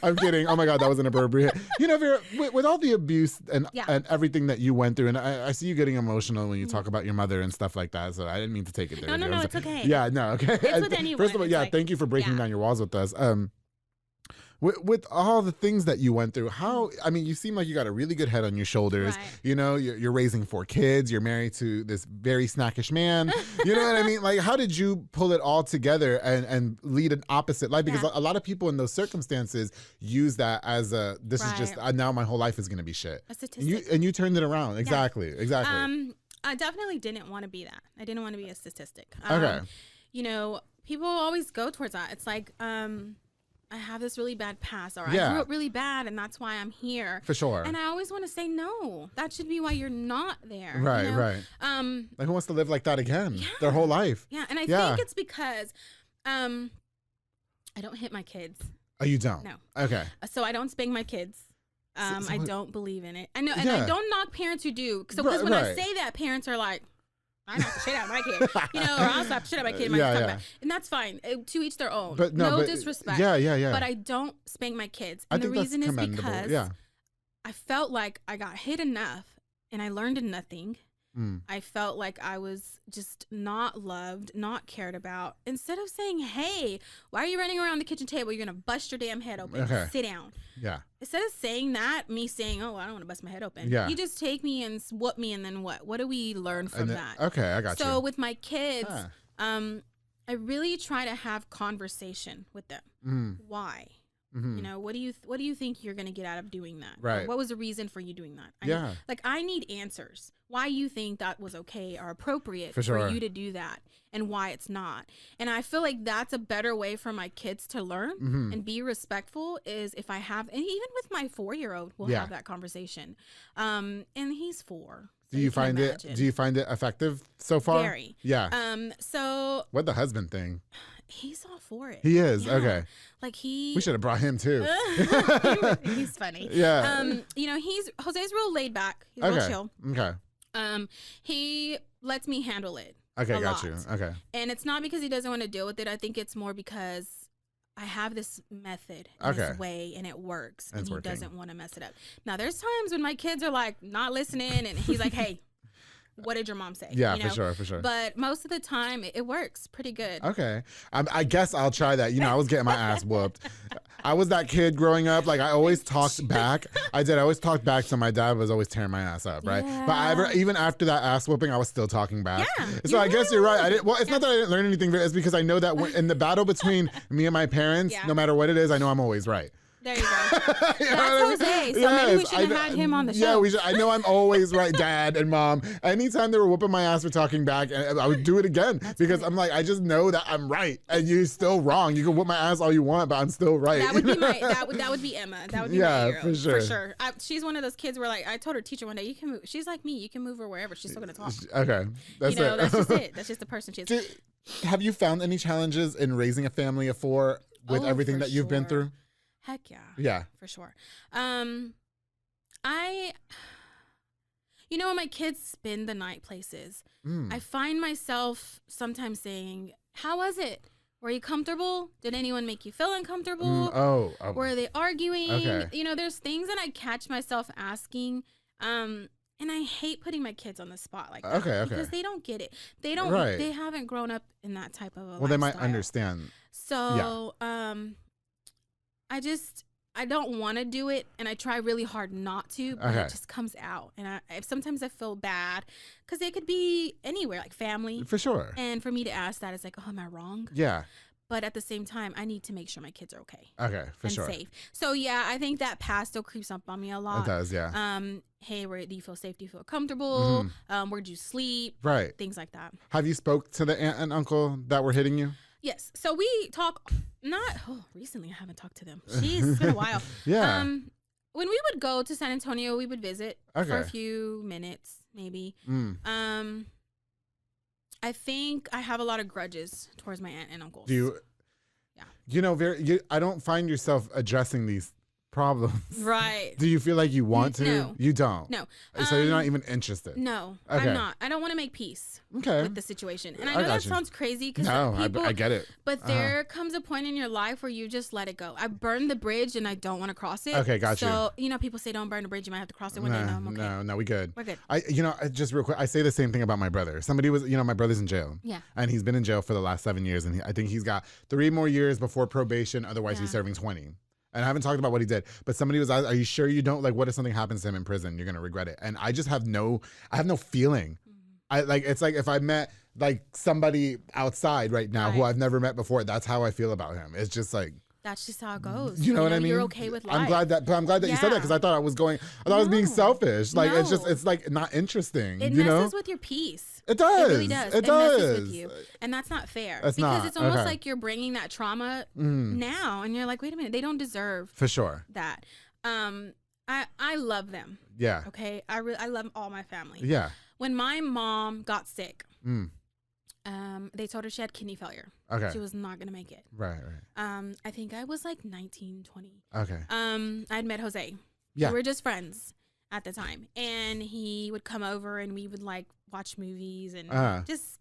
I'm kidding. Oh my God, that was inappropriate. You know, Vera, with all the abuse and everything that you went through, and I see you getting emotional when you talk about your mother and stuff like that. So I didn't mean to take it there. No, it's okay. Yeah, no, okay. It's with anyone. First of all, thank you for breaking down your walls with us. With all the things that you went through, you seem like you got a really good head on your shoulders. Right. You know, you're raising 4 kids. You're married to this very snackish man. You know what I mean? Like, how did you pull it all together and lead an opposite life? Because a lot of people in those circumstances use that as this is just, now my whole life is going to be shit. A statistic. And you turned it around. Exactly. I definitely didn't want to be that. I didn't want to be a statistic. Okay. You know, people always go towards that. It's like, I have this really bad past, or I grew up really bad, and that's why I'm here. For sure. And I always want to say, no, that should be why you're not there. Right, you know? right. Like, who wants to live like that again? Their whole life. Yeah, and I think it's because I don't hit my kids. Oh, you don't? No. Okay. So I don't spank my kids. I don't believe in it. I know, and Yeah. I don't knock parents who do. So because when I say that, parents are like, I knock the shit out of my kid, you know, or I'll slap the shit out of my kid. And that's fine. To each their own. But no disrespect. Yeah. But I don't spank my kids. And the reason is because I felt like I got hit enough and I learned nothing. I felt like I was just not loved, not cared about. Instead of saying, hey, why are you running around the kitchen table? You're going to bust your damn head open. Okay. Sit down. Yeah. Instead of saying that, me saying, oh, I don't want to bust my head open. Yeah. You just take me and whoop me, and then what? What do we learn from that? Okay, I got you. So with my kids, I really try to have conversation with them. Why? You know, what do you think you're going to get out of doing that? Right. Or what was the reason for you doing that? I need answers. Why you think that was okay or appropriate for you to do that, and why it's not. And I feel like that's a better way for my kids to learn and be respectful is if I have, and even with my 4-year-old, we'll have that conversation. And he's 4. So do you find it effective so far? Very. Yeah. So what'd the husband think? He's all for it. He is. Okay. Like we should have brought him too. He's funny. Yeah. You know, Jose's real laid back. He's real chill. Okay. He lets me handle it. Okay, got you. Okay. And it's not because he doesn't want to deal with it. I think it's more because I have this method, this way, and it works. And he doesn't want to mess it up. Now, there's times when my kids are like not listening, and he's like, hey, what did your mom say? Yeah, you know? for sure. But most of the time, it works pretty good. Okay. I guess I'll try that. You know, I was getting my ass whooped. I was that kid growing up. Like, I always talked back. I always talked back, so my dad was always tearing my ass up, right? Yeah. But even after that ass whooping, I was still talking back. Yeah, so I guess you're right. It's not that I didn't learn anything. It's because I know that in the battle between me and my parents, no matter what it is, I know I'm always right. There you go. That's Jose. So maybe we should have had him on the show. Yeah, we should. I know I'm always right, Dad and Mom. Anytime they were whooping my ass for talking back, and I would do it again because I'm like, I just know that I'm right, and you're still wrong. You can whoop my ass all you want, but I'm still right. That would be that would be Emma. That would be my hero, for sure. For sure. She's one of those kids where like I told her teacher one day, you can move. She's like me. You can move her wherever. She's still gonna talk. Okay, that's just it. That's just the person she is. Have you found any challenges in raising a family of 4 with everything that you've been through? Heck yeah. Yeah. For sure. When my kids spend the night places, I find myself sometimes saying, how was it? Were you comfortable? Did anyone make you feel uncomfortable? Were they arguing? Okay. You know, there's things that I catch myself asking. And I hate putting my kids on the spot like that. Okay. Because they don't get it. They haven't grown up in that type of a lifestyle. They might understand. So, I don't want to do it, and I try really hard not to, but it just comes out. And sometimes I feel bad because they could be anywhere, like family. For sure. And for me to ask that, it's like, oh, am I wrong? Yeah. But at the same time, I need to make sure my kids are okay. Okay, for sure. And safe. So, yeah, I think that past still creeps up on me a lot. It does, yeah. Hey, do you feel safe? Do you feel comfortable? Where'd you sleep? Right. Things like that. Have you spoke to the aunt and uncle that were hitting you? Yes. So we talk, recently I haven't talked to them. Jeez, it's been a while. Yeah. When we would go to San Antonio, we would visit for a few minutes, maybe. I think I have a lot of grudges towards my aunt and uncles. Do you? Yeah. You know, I don't find yourself addressing these problems. Right. Do you feel like you want to? No. You don't? No. So you're not even interested? No, okay. I'm not. I don't want to make peace with the situation. And I know that sounds crazy because I get it. But there comes a point in your life where you just let it go. I burned the bridge and I don't want to cross it. Okay, got you. So, people say don't burn the bridge. You might have to cross it one day. No, I'm okay. No, we good. We're good. Just real quick, I say the same thing about my brother. Somebody was, my brother's in jail. Yeah. And he's been in jail for the last 7 years. And I think he's got 3 more years before probation. Otherwise, he's serving 20. And I haven't talked about what he did, but somebody was, are you sure you don't, like, what if something happens to him in prison? You're going to regret it. And I just have no feeling. It's like if I met like somebody outside right now who I've never met before, that's how I feel about him. It's just like, that's just how it goes. You know what I mean? You're okay with life. I'm glad that you said that, because I thought I was being selfish. Like, it's like not interesting. It messes with your peace. It does. It really does. It messes with you. And that's not fair. It's not. It's almost like you're bringing that trauma now, and you're like, wait a minute, they don't deserve for sure that. I love them. Yeah. Okay. I love all my family. Yeah. When my mom got sick, they told her she had kidney failure. Okay. She was not going to make it. Right. I think I was like 19, 20. Okay. I had met Jose. Yeah. We were just friends at the time. And he would come over and we would like watch movies and just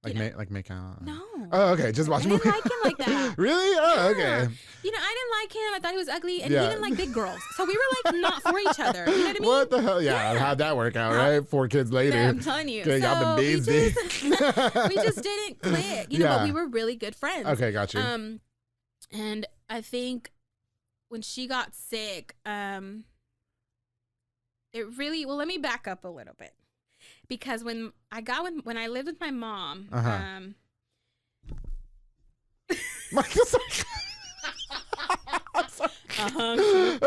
make out. No. Oh, okay. Just watch movies. I didn't like him like that. Really? Oh, okay. I didn't like him. I thought he was ugly, and he didn't like big girls. So we were like not for each other. You know what I mean? What the hell? Yeah. How'd that work out, right? 4 kids later. I'm telling you. Okay, y'all been babes, we just didn't click. But we were really good friends. Okay, got you. And I think when she got sick, it really, well, let me back up a little bit. Because when I lived with my mom, Michael's like, Okay.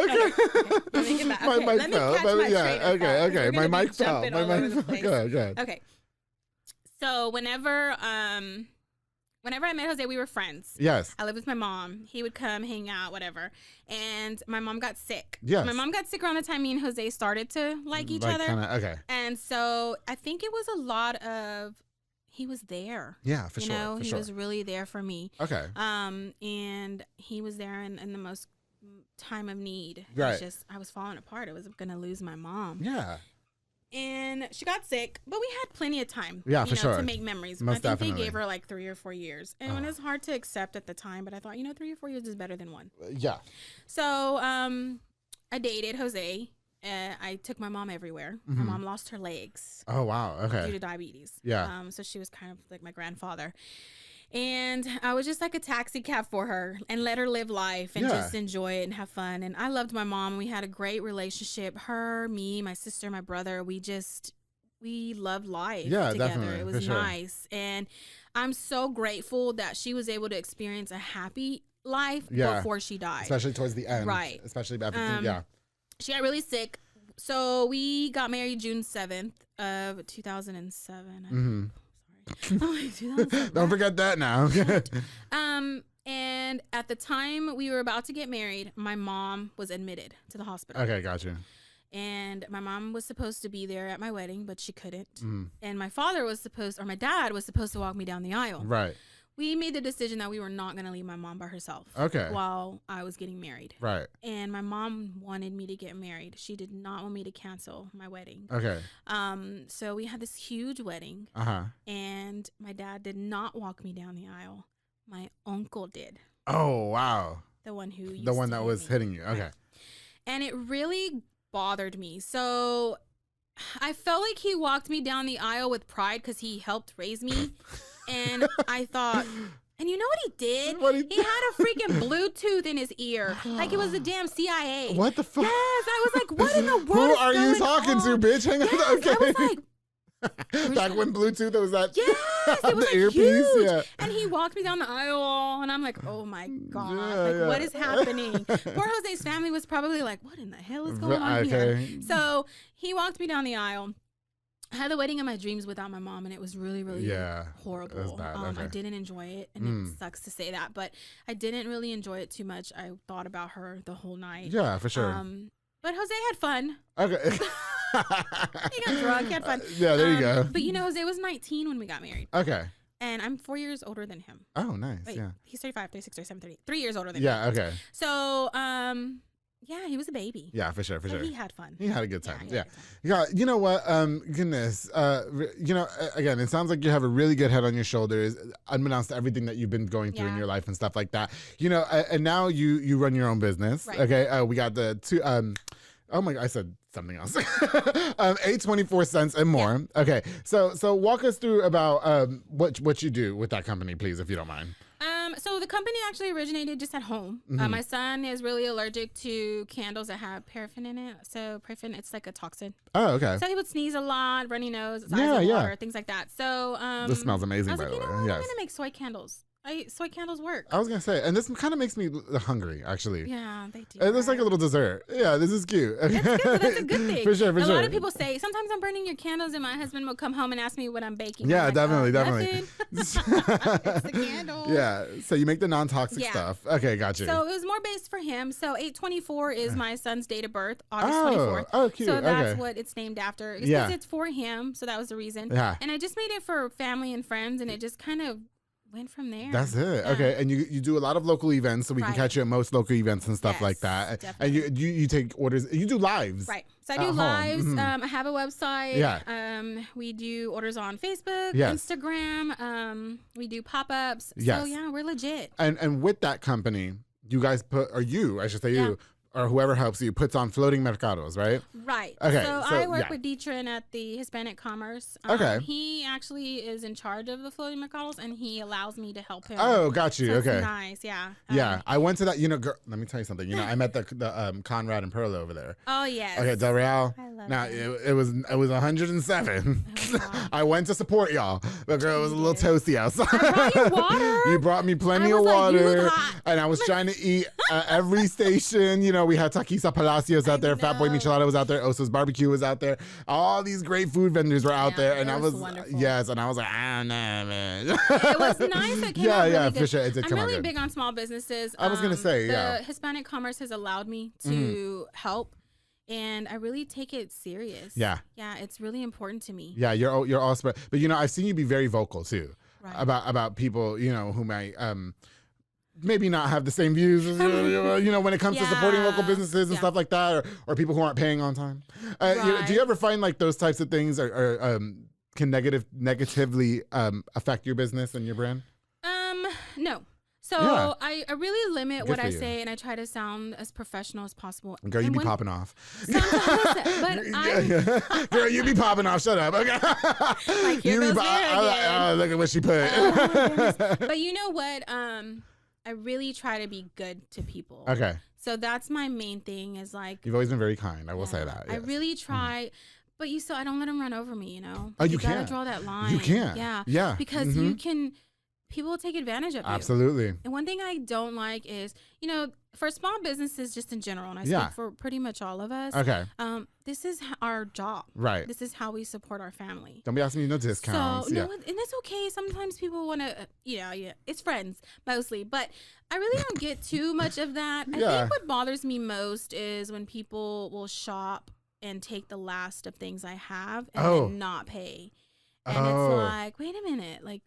My mic fell. Okay. My mic fell. Okay. So whenever I met Jose, we were friends. Yes. I lived with my mom. He would come, hang out, whatever. And my mom got sick. Yes. My mom got sick around the time me and Jose started to like each other. Okay. And so I think it was a lot of, he was there. Yeah, for sure. He was really there for me. Okay. And he was there in the most time of need. Right. I was falling apart. I was going to lose my mom. Yeah. And she got sick, but we had plenty of time, to make memories. Most I think definitely. they gave her like 3 or 4 years. And it was hard to accept at the time, but I thought, 3 or 4 years is better than 1. Yeah. So I dated Jose. I took my mom everywhere. My mom lost her legs. Oh, wow. Okay. Due to diabetes. Yeah. So she was kind of like my grandfather. And I was just like a taxi cab for her and let her live life and just enjoy it and have fun. And I loved my mom. We had a great relationship. Her, me, my sister, my brother, we loved life together. Definitely. It was nice. And I'm so grateful that she was able to experience a happy life before she died. Especially towards the end. Right. Especially everything. She got really sick. So we got married June 7th of 2007. Don't forget that now. And at the time we were about to get married, my mom was admitted to the hospital. Okay, gotcha. And my mom was supposed to be there at my wedding, but she couldn't. And my dad was supposed to walk me down the aisle. Right. We made the decision that we were not going to leave my mom by herself. Okay. While I was getting married. Right. And my mom wanted me to get married. She did not want me to cancel my wedding. Okay. So we had this huge wedding. And my dad did not walk me down the aisle. My uncle did. Oh, wow. The one that was hitting you. Okay. And it really bothered me. So I felt like he walked me down the aisle with pride because he helped raise me. And I thought, and you know what he did? He had a freaking Bluetooth in his ear. Like it was the damn CIA. What the fuck? Yes, I was like, what in the world Who are you talking to, bitch? Hang on. Okay. I was like, back when Bluetooth was that it was the earpiece, huge. And he walked me down the aisle, and I'm like, oh my god, what is happening? Poor Jose's family was probably like, what in the hell is going on here? So he walked me down the aisle. I had the wedding of my dreams without my mom, and it was really, really horrible. It was bad. I didn't enjoy it, and it sucks to say that, but I didn't really enjoy it too much. I thought about her the whole night. Yeah, for sure. But Jose had fun. Okay. He got drunk. He had fun. Yeah, there you go. But Jose was 19 when we got married. Okay. And I'm 4 years older than him. Oh, nice. Wait, yeah. He's 35, 36, 37, 38. 3 years older than me. Yeah, okay. So, yeah, he was a baby. Yeah, for sure. He had fun. He had a good time. Yeah. You know what? Goodness. Again, it sounds like you have a really good head on your shoulders, unbeknownst to everything that you've been going through in your life and stuff like that. And now you run your own business. Right. Okay. We got the two. Oh my! I said something else. 824 cents and more. Yeah. Okay. So walk us through about what you do with that company, please, if you don't mind. So the company actually originated just at home. My son is really allergic to candles that have paraffin in it. So paraffin, it's like a toxin. Oh, okay. So he would sneeze a lot, runny nose, eyes of water, things like that. So this smells amazing, by the way. Yes. I'm gonna make soy candles. Soy candles work. I was gonna say, and this kind of makes me hungry, actually. Yeah, they do. It looks like a little dessert. Yeah, this is cute. That's good. That's a good thing. For sure. A lot of people say, sometimes I'm burning your candles, and my husband will come home and ask me what I'm baking. Yeah, like, definitely. It's the candle. Yeah, so you make the non-toxic stuff. Okay, got you. So it was more based for him. So 8/24 is my son's date of birth, August 24th. Oh, cute. So that's what it's named after. It's because it's for him, so that was the reason. Yeah. And I just made it for family and friends, and it just kind of went from there. That's it. Yeah. Okay, and you do a lot of local events, so we can catch you at most local events and stuff like that. Definitely. And you take orders. You do lives. Right. So I do lives. I have a website. Yeah. We do orders on Facebook, Instagram. We do pop-ups. Yes. So yeah, we're legit. And with that company, you guys I should say you, or whoever helps you, puts on floating mercados, right? Right. Okay. So I work with Dietrich at the Hispanic Commerce. Okay. He actually is in charge of the floating mercados, and he allows me to help him. Oh, got you. So okay. It's nice. Yeah. Yeah. I went to that. Girl, let me tell you something. I met the Conrad and Perla over there. Oh yes. Okay, Del Real. I love now it was 107. Oh, I went to support y'all. The girl was a little toasty outside. I brought you water. You brought me plenty of water, you look hot. And I was trying to eat at every station. We had Taquisa Palacios out there, Fat Boy Michelada was out there, Osa's Barbecue was out there. All these great food vendors were out there, and I was wonderful. Yes, and I was like, I don't know, man. It was nice. It came out really good. For sure. It did come out I'm really good. big on small businesses. I was gonna say, the Hispanic Commerce has allowed me to help. And I really take it serious. Yeah, it's really important to me. Yeah, you're all spread, but I've seen you be very vocal too about people who might maybe not have the same views as when it comes to supporting local businesses and stuff like that, or people who aren't paying on time. Do you ever find like those types of things can negatively affect your business and your brand? No. So I really limit what I say, and I try to sound as professional as possible. Girl, you be popping off. But Girl, you be popping off. Shut up. Okay. Like, here goes Vera again. Look at what she put. But you know what? I really try to be good to people. Okay. So that's my main thing is like... You've always been very kind. I will say that. Yes. I really try... But I don't let them run over me, Oh, you gotta can't. draw that line. You can't. Yeah. Because you can... People will take advantage of you. Absolutely. And one thing I don't like is, for small businesses just in general, and I speak for pretty much all of us. Okay. This is our job. Right. This is how we support our family. Don't be asking me no discounts. So, no, and it's okay. Sometimes people want to, it's friends mostly, but I really don't get too much of that. I think what bothers me most is when people will shop and take the last of things I have and then not pay. And it's like, wait a minute, like,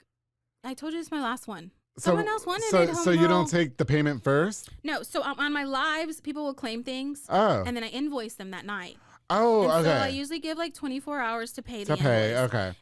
I told you this is my last one. Someone else wanted it. So you don't take the payment first? No. So on my lives, people will claim things. Oh. And then I invoice them that night. Oh, and okay. So I usually give like 24 hours to pay the invoice. Okay.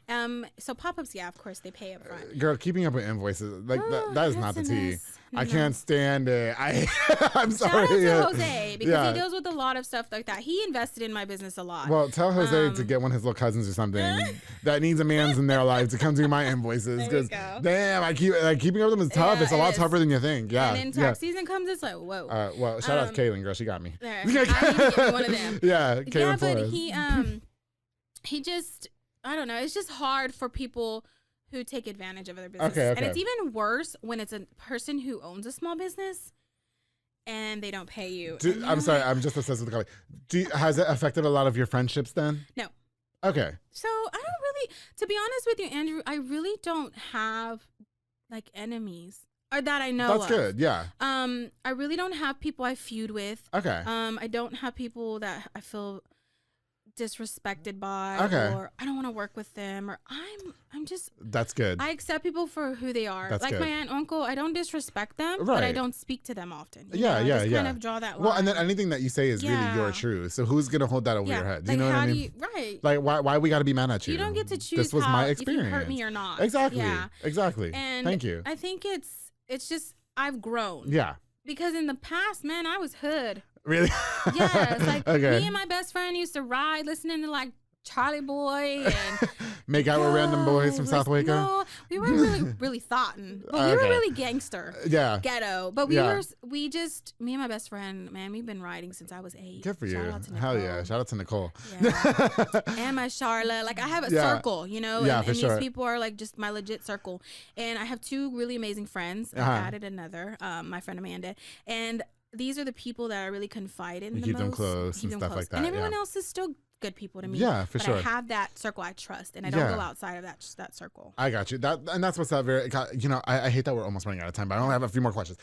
So pop-ups, of course, they pay up front. Girl, keeping up with invoices, like that is not the tea. I can't stand it. I'm sorry. Shout out to Jose because he deals with a lot of stuff like that. He invested in my business a lot. Well, tell Jose to get one of his little cousins or something that needs a man's in their life to come do my invoices. Because damn, keeping up with them is tough. It's a lot tougher than you think. Yeah. And then tax season comes, it's like whoa. Well, shout out to Kaylin, girl. She got me. There. I need to get me one of them. Yeah, Kaylin but he just, I don't know. It's just hard for people who take advantage of other businesses. Okay. And it's even worse when it's a person who owns a small business and they don't pay you. I'm sorry. I'm just obsessed with the company. Has it affected a lot of your friendships then? No. Okay. So I don't really, to be honest with you, Andrew, I really don't have like enemies. Or that I know That's good, yeah. I really don't have people I feud with. Okay. I don't have people that I feel disrespected by, or I don't want to work with them, or I'm just. That's good. I accept people for who they are. That's like good. my aunt, uncle, I don't disrespect them, but I don't speak to them often. Just kind of draw that line. Well, and then anything that you say is really your truth. So who's gonna hold that over your head? Do you know what I mean? Right. Like why we got to be mad at you? You don't get to choose. This was my experience. If you hurt me or not. Exactly. Yeah. Exactly. And thank you. I think it's just I've grown. Yeah. Because in the past, man, I was hood. Really? Yeah. It's like me and my best friend used to ride listening to like Charlie boy and make out with random boys from South Waco? No, we weren't really thoughtin', but we were really gangster. Yeah. Ghetto. But we just, me and my best friend, man, we've been riding since I was 8. Good for Shout you. out to Hell yeah. Shout out to Nicole. Yeah. And my Charlotte. Like, I have a circle, you know? Yeah, and for sure. these people are like just my legit circle. And I have 2 really amazing friends. I added another, my friend Amanda. And these are the people that I really confide in the keep most. them close and stuff like that. And everyone else is still good people to me. Yeah, for sure. I have that circle I trust, and I don't go outside of that circle. I got you. That's what's up. You know, I hate that we're almost running out of time, but I only have a few more questions.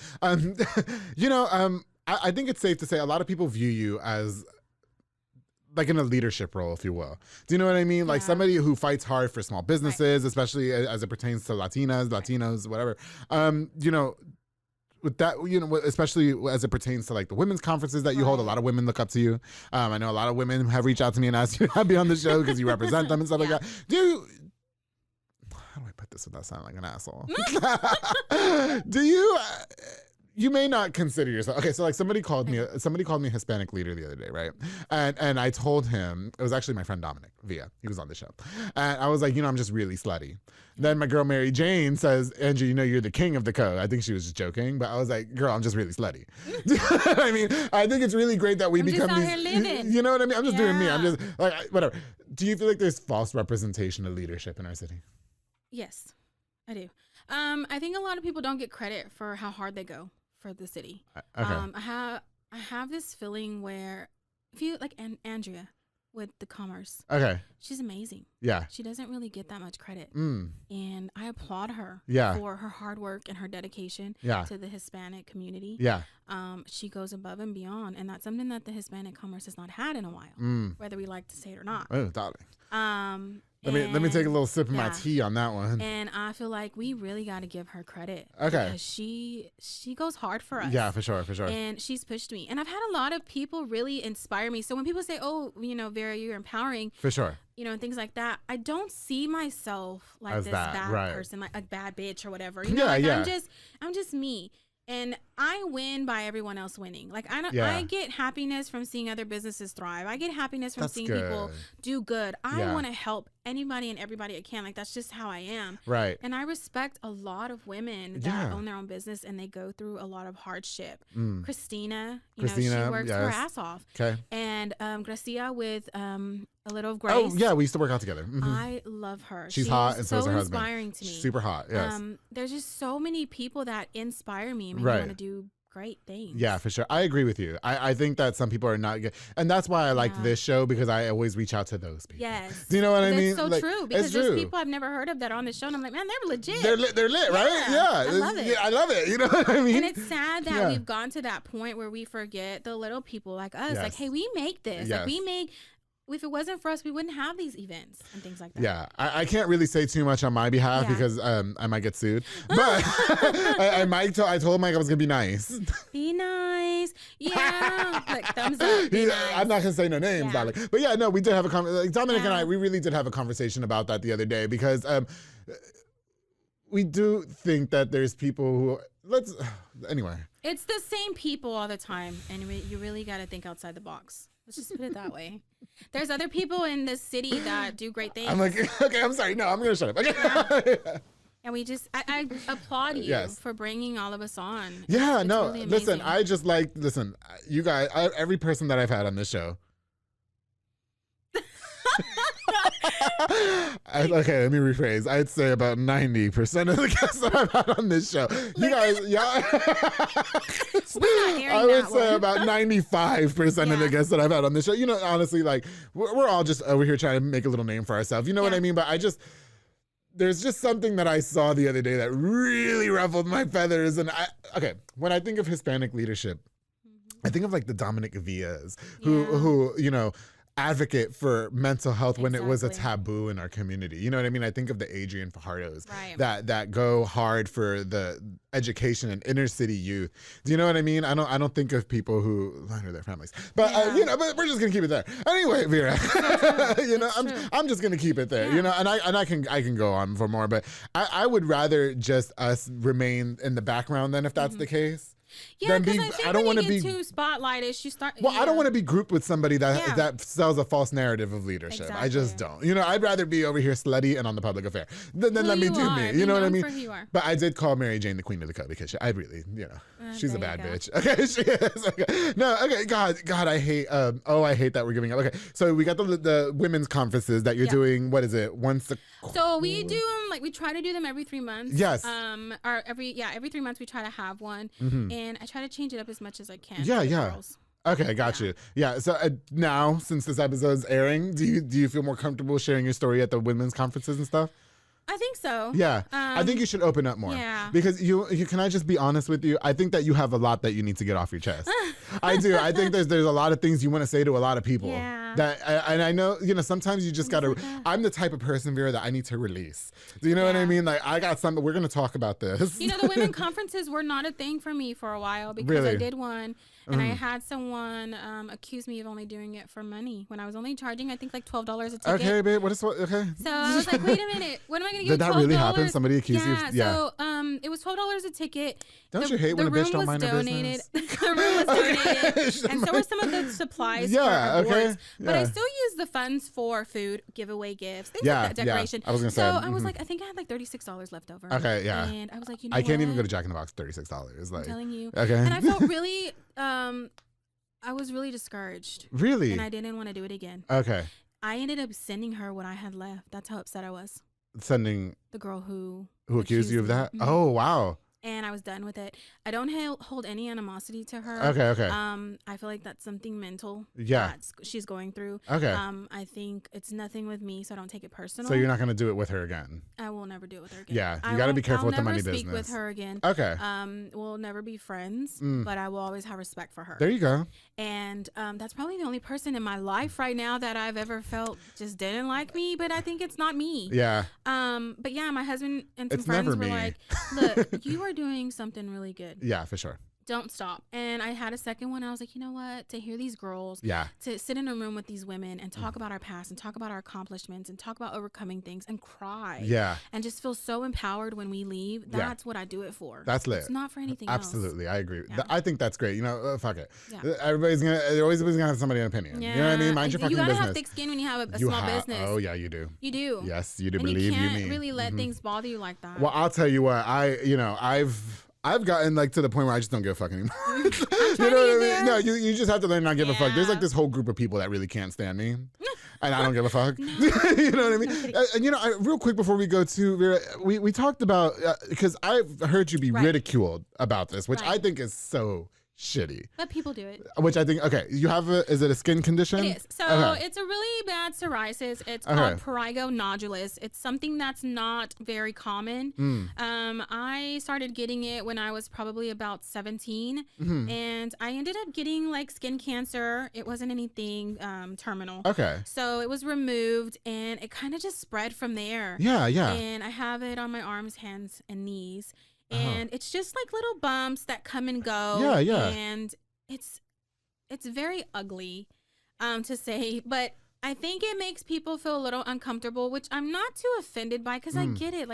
You know, I think it's safe to say a lot of people view you as like in a leadership role, if you will. Do you know what I mean? Like somebody who fights hard for small businesses, especially as it pertains to Latinos, whatever. You know, with that, you know, especially as it pertains to like the women's conferences that you hold, a lot of women look up to you. I know a lot of women have reached out to me and asked you to be on the show because you represent them and stuff like that. How do I put this without sounding like an asshole? Do you... You may not consider yourself okay. So like somebody called me Hispanic leader the other day, right? And I told him it was actually my friend Dominic Villa. He was on the show, and I was like, you know, I'm just really slutty. Then my girl Mary Jane says, Andrew, you know, you're the king of the code. I think she was just joking, but I was like, girl, I'm just really slutty. I mean, I think it's really great that we become just out these. here living. You know what I mean? I'm just doing me. I'm just like whatever. Do you feel like there's false representation of leadership in our city? Yes, I do. I think a lot of people don't get credit for how hard they go for the city. Okay. I have this feeling where if you like Andrea with the commerce. Okay. She's amazing. Yeah. She doesn't really get that much credit. And I applaud her for her hard work and her dedication to the Hispanic community. Yeah. She goes above and beyond, and that's something that the Hispanic commerce has not had in a while, whether we like to say it or not. Oh, darling. Let me take a little sip of my tea on that one. And I feel like we really got to give her credit. Okay. Because she goes hard for us. Yeah, for sure. And she's pushed me. And I've had a lot of people really inspire me. So when people say, oh, you know, Vera, you're empowering. For sure. You know, and things like that. I don't see myself like as this that, bad person, like a bad bitch or whatever. You know, I'm just me. And I win by everyone else winning. Like I get happiness from seeing other businesses thrive. I get happiness from seeing people do good. I want to help anybody and everybody I can. Like that's just how I am. Right. And I respect a lot of women that own their own business and they go through a lot of hardship. Christina, you know, she works her ass off. Okay. And Gracia with A Little of Grace. Oh yeah, we used to work out together. I love her. She's hot, and so is her husband. Inspiring to me. She's super hot. Yes. There's just so many people that inspire me and make me want to do great things. Yeah, for sure. I agree with you. I think that some people are not good, and that's why I like this show because I always reach out to those people. Yes. Do you know what I mean? It's so true because there's people I've never heard of that are on the show, and I'm like, man, they're legit. They're lit, right? Yeah. I love it. Yeah, I love it. You know what I mean? And it's sad that we've gone to that point where we forget the little people like us. Yes. Like, hey, we make this. Yes. Like, we make. If it wasn't for us, we wouldn't have these events and things like that. Yeah, I can't really say too much on my behalf because I might get sued. But I told Mike I was gonna be nice. Be nice, yeah. Like thumbs up. Be nice. I'm not gonna say no names, darling. But yeah, no, we did have a conversation. Like, Dominic and I, we really did have a conversation about that the other day because we do think that there's people who anyway. It's the same people all the time, and you really got to think outside the box. Let's just put it that way. There's other people in this city that do great things. I'm like, okay, I'm sorry. No, I'm going to shut up. Okay. Yeah. And we just, I applaud you for bringing all of us on. Yeah, it's no, really listen, you guys, every person that I've had on this show. Okay, let me rephrase. I'd say about 90% of the guests that I've had on this show. You guys, I would say about 95% of the guests that I've had on this show. You know, honestly, like we're all just over here trying to make a little name for ourselves. You know what I mean? But there's just something that I saw the other day that really ruffled my feathers. And when I think of Hispanic leadership, I think of like the Dominic Villas who you know, advocate for mental health when it was a taboo in our community. You know what I mean? I think of the Adrian Fajardos that go hard for the education and inner city youth. Do you know what I mean? I don't think of people who lie to their families, but you know, but we're just gonna keep it there. Anyway, Vera, you know, I'm just gonna keep it there. You know, and I can go on for more, but I would rather just us remain in the background than if that's the case. Yeah, because I think when you get too spotlighted, you start. Well, I don't want to be grouped with somebody that sells a false narrative of leadership. Exactly. I just don't. You know, I'd rather be over here slutty and on the public affair than let me do me. You know what I mean? But I did call Mary Jane the queen of the cut because I really, she's a bad bitch. Okay, she is. Okay. No, okay. God, I hate. I hate that we're giving up. Okay, so we got the women's conferences that you're doing. What is it? Once a So we do them we try to do them every 3 months. Yes. Or every 3 months we try to have one, and I try to change it up as much as I can. Yeah. Girls. Okay, got you. Yeah, so now since this episode's airing, do you feel more comfortable sharing your story at the women's conferences and stuff? I think so. Yeah, I think you should open up more. Yeah. Because you can I just be honest with you? I think that you have a lot that you need to get off your chest. I do. I think there's a lot of things you want to say to a lot of people. Yeah. And I know, sometimes you just gotta. I'm the type of person, Vera, that I need to release. Do you know what I mean? Like, I got something. We're gonna talk about this. The women conferences were not a thing for me for a while because I did one. And I had someone accuse me of only doing it for money when I was only charging, I think, like $12 a ticket. Okay, babe. Okay. So I was like, wait a minute. What am I going to get? Did that really happen? Somebody accused you? Yeah. So it was $12 a ticket. Don't you hate when a bitch don't mind her business? The room was donated. And so were some of the supplies for our boards. But I still use the funds for food, giveaway gifts, things like that, decoration. I was going to say. So I was like, I think I had like $36 left over. Okay, yeah. And I was like, I can't even go to Jack in the Box $36. Like, I'm telling you. Okay. And I felt really... I was really discouraged. Really? And I didn't want to do it again. Okay. I ended up sending her what I had left. That's how upset I was. Sending the girl who accused you of that? Mm-hmm. Oh, wow. And I was done with it. I don't hold any animosity to her. Okay. I feel like that's something mental. Yeah. That she's going through. Okay. I think it's nothing with me, so I don't take it personal. So you're not going to do it with her again? I will never do it with her again. Yeah. You got to be careful with the money business. I'll never speak with her again. Okay. We'll never be friends, but I will always have respect for her. There you go. And that's probably the only person in my life right now that I've ever felt just didn't like me, but I think it's not me. Yeah. But yeah, my husband and some friends were like, look, you are doing something really good. Yeah, for sure. Don't stop. And I had a second one. I was like, you know what? To hear these girls, to sit in a room with these women and talk about our past and talk about our accomplishments and talk about overcoming things and cry. Yeah. And just feel so empowered when we leave. That's what I do it for. That's lit. It's not for anything Absolutely. else. I agree. Yeah. I think that's great. Fuck it. Yeah. They're always going to have somebody an opinion. Yeah. You know what I mean? Mind your fucking business. You gotta have thick skin when you have a small business. Oh, yeah, you do. You do. Yes, you do. And Believe you me. You can't really let things bother you like that. Well, I'll tell you what. I've gotten to the point where I just don't give a fuck anymore. You know what I mean? No, you just have to learn not to give a fuck. There's this whole group of people that really can't stand me. And I don't give a fuck. You know what I mean? And real quick before we go to Vera, we talked about, because I've heard you be ridiculed about this, which I think is so shitty. But people do it. Which I think, you have is it a skin condition? It is. So it's a really bad psoriasis. It's called prurigo nodulus. It's something that's not very common. I started getting it when I was probably about 17. And I ended up getting skin cancer. It wasn't anything terminal. Okay. So it was removed and it kind of just spread from there. Yeah. And I have it on my arms, hands, and knees. And it's just little bumps that come and go. Yeah. And it's very ugly to say, but I think it makes people feel a little uncomfortable, which I'm not too offended by because I get it.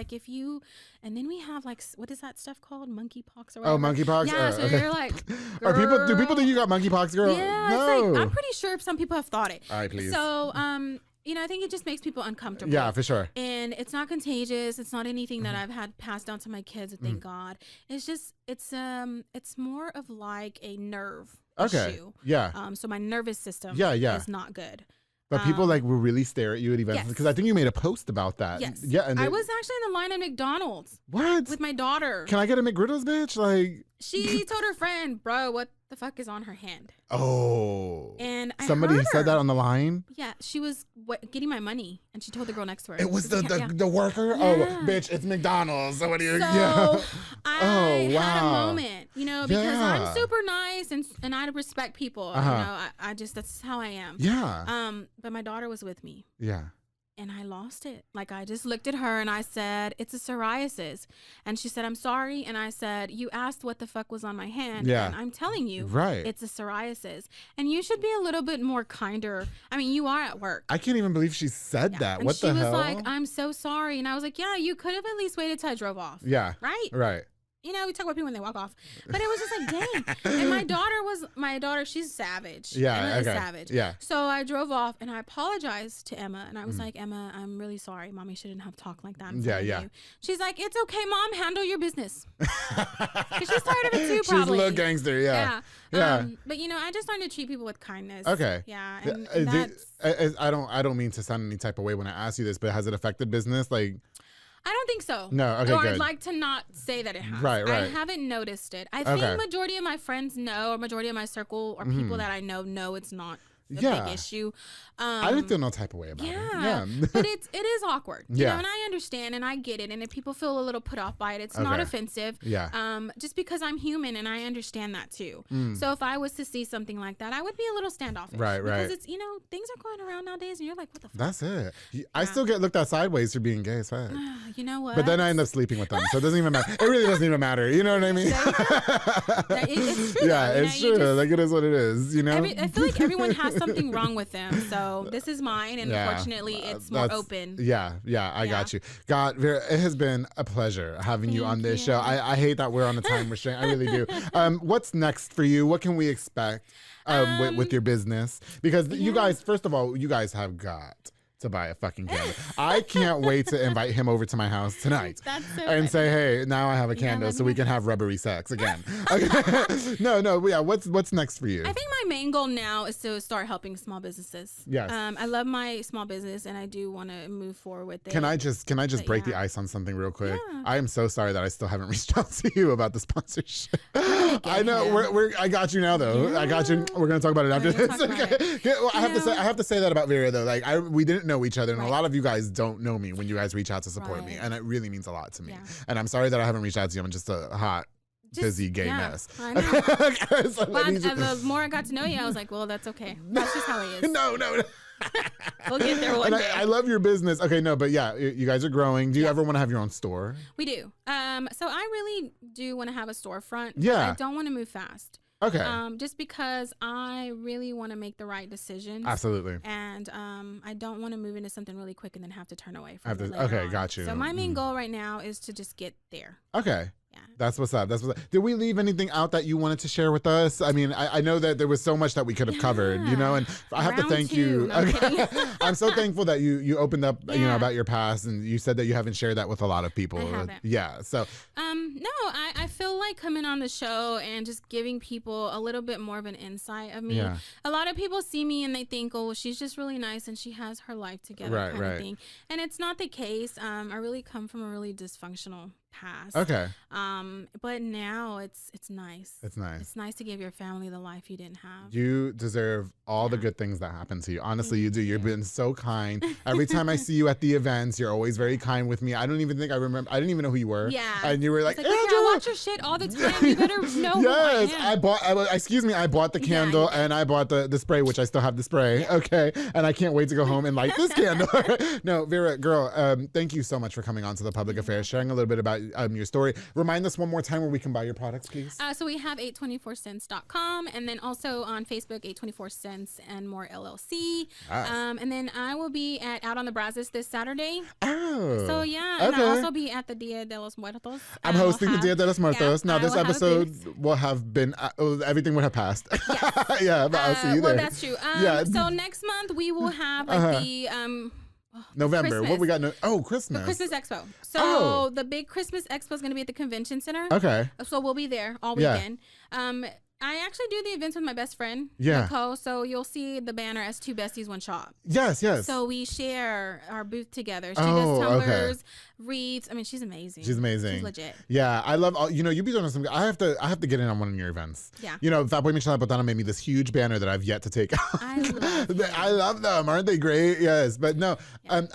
And then we have what is that stuff called? Monkeypox or whatever. Oh, monkeypox? Yeah, so you're like, do people think you got monkeypox, girl? Yeah, no. I'm pretty sure some people have thought it. All right, please. So, I think it just makes people uncomfortable. Yeah, for sure. And it's not contagious. It's not anything that I've had passed down to my kids, thank God. It's just, it's more of a nerve issue. Yeah. So my nervous system is not good. But people will really stare at you at events because I think you made a post about that. Yes. Yeah. And I was actually in the line at McDonald's. What? With my daughter. Can I get a McGriddles, bitch? She told her friend, bro, what the fuck is on her hand? Oh. And somebody said that on the line? Yeah. She was getting my money and she told the girl next to her. It was the worker? Yeah. Oh, bitch, it's McDonald's. So what do you... I had a moment, because I'm super nice and I respect people. I just, that's how I am. Yeah. But my daughter was with me. Yeah. And I lost it. I just looked at her and I said, it's a psoriasis. And she said, I'm sorry. And I said, you asked what the fuck was on my hand. Yeah. And I'm telling you, right. It's a psoriasis. And you should be a little bit more kinder. I mean, you are at work. I can't even believe she said that. And what the hell? She was like, I'm so sorry. And I was like, yeah, you could have at least waited till I drove off. Yeah. Right? Right. you know, we talk about people when they walk off, but it was just like, dang. And my daughter, she's savage. Yeah, Emma is okay. savage. Yeah. So I drove off and I apologized to Emma, and I was like, Emma, I'm really sorry. Mommy shouldn't have talked like that in front of you. She's like, it's okay, Mom. Handle your business. 'Cause she's tired of it too, probably. She's a little gangster. Yeah. But you know, I just learned to treat people with kindness. Okay. Yeah. And that's, I don't mean to sound any type of way when I ask you this, but has it affected business? Like, I don't think so. No, okay, or good. I'd like to not say that it has. Right. I haven't noticed it. I think Okay. majority of my friends know, or majority of my circle or people that I know it's not a Yeah. big issue. I didn't feel no type of way about it. Yeah. But it is awkward. You Yeah. know, and I understand and I get it. And if people feel a little put off by it, it's not Okay. offensive. Yeah. Just because I'm human and I understand that too. So if I was to see something like that, I would be a little standoffish. Right. Because it's, you know, things are going around nowadays and you're like, what the fuck? That's it. I still get looked at sideways for being gay as fuck. You know what? But then I end up sleeping with them, so it doesn't even matter. It really doesn't even matter. You know what I mean? It's true. Yeah, though. it's true. Like, it is what it is, you know? I feel like everyone has something wrong with them. So this is mine, and unfortunately, it's more open. Yeah, I got you. God, Vera, it has been a pleasure having you on this show. I hate that we're on a time restraint. I really do. What's next for you? What can we expect with your business? Because you guys, first of all, you guys have got to buy a fucking candle. I can't wait to invite him over to my house tonight and say, hey, now I have a candle so we can have rubbery sex again. Okay. No, yeah. What's next for you? I think my main goal now is to start helping small businesses. Yes. I love my small business and I do want to move forward with it. Can I just break the ice on something real quick? Yeah. I am so sorry that I still haven't reached out to you about the sponsorship. I know I got you now though. Yeah. I got you. We're gonna talk about it after this. Okay. Well, I have to say that about Vera though. Like we didn't know each other, and a lot of you guys don't know me when you guys reach out to support me, and it really means a lot to me. Yeah. And I'm sorry that I haven't reached out to you. I'm just a hot, busy gay mess. I know. So the more I got to know you, I was like, well, that's okay. That's just how he is. No. We'll get there one day. I love your business. Okay, no, but yeah, you guys are growing. Do you ever want to have your own store? We do. So I really do want to have a storefront. Yeah. I don't want to move fast. Okay. Just because I really want to make the right decisions. Absolutely. And I don't want to move into something really quick and then have to turn away from it later Okay, on. got you. So my main goal right now is to just get there. Okay. Yeah. That's what's up. Did we leave anything out that you wanted to share with us? I mean, I know that there was so much that we could have covered, you know, and I have to thank you. No, okay. I'm so thankful that you opened up, you know, about your past, and you said that you haven't shared that with a lot of people. I haven't. Yeah. So. No, I feel like coming on the show and just giving people a little bit more of an insight of me. Yeah. A lot of people see me and they think, oh, she's just really nice and she has her life together kind of thing. And it's not the case. I really come from a really dysfunctional past. Okay. But now it's nice. It's nice. It's nice to give your family the life you didn't have. You deserve all the good things that happen to you. Honestly, you do. You've been so kind. Every time I see you at the events, you're always very kind with me. I don't even think I remember. I didn't even know who you were. Yeah. And you were like, Angela, I watch your shit all the time. You better know who I am. I bought the candle and I bought the spray, which I still have the spray. Yeah. Okay. And I can't wait to go home and light this candle. No, Vera, girl, thank you so much for coming on to the Public Affairs, sharing a little bit about your story. Remind us one more time where we can buy your products, please. So we have 824cents.com and then also on Facebook, 824 Cents and More LLC. Yes. And then I will be Out on the Brazos this Saturday. Oh. So yeah, and I'll also be at the Dia de los Muertos. I'm hosting the Dia de los Muertos. Now this episode will have been, everything would have passed. Yes. Yeah, but I'll see you there. Well, that's true. So next month we will have the November. Christmas. What we got? Christmas. The Christmas Expo. So the big Christmas Expo is going to be at the convention center. Okay. So we'll be there all weekend. I actually do the events with my best friend, Nicole. So you'll see the banner as Two Besties, One Shop. Yes. So we share our booth together. She does tumblers, wreaths. I mean, she's amazing. She's amazing. She's legit. Yeah, I love. You be doing something. I have to get in on one of your events. Yeah. Fat Boy Michelle Botana made me this huge banner that I've yet to take out. I love them. Aren't they great? Yes. But no,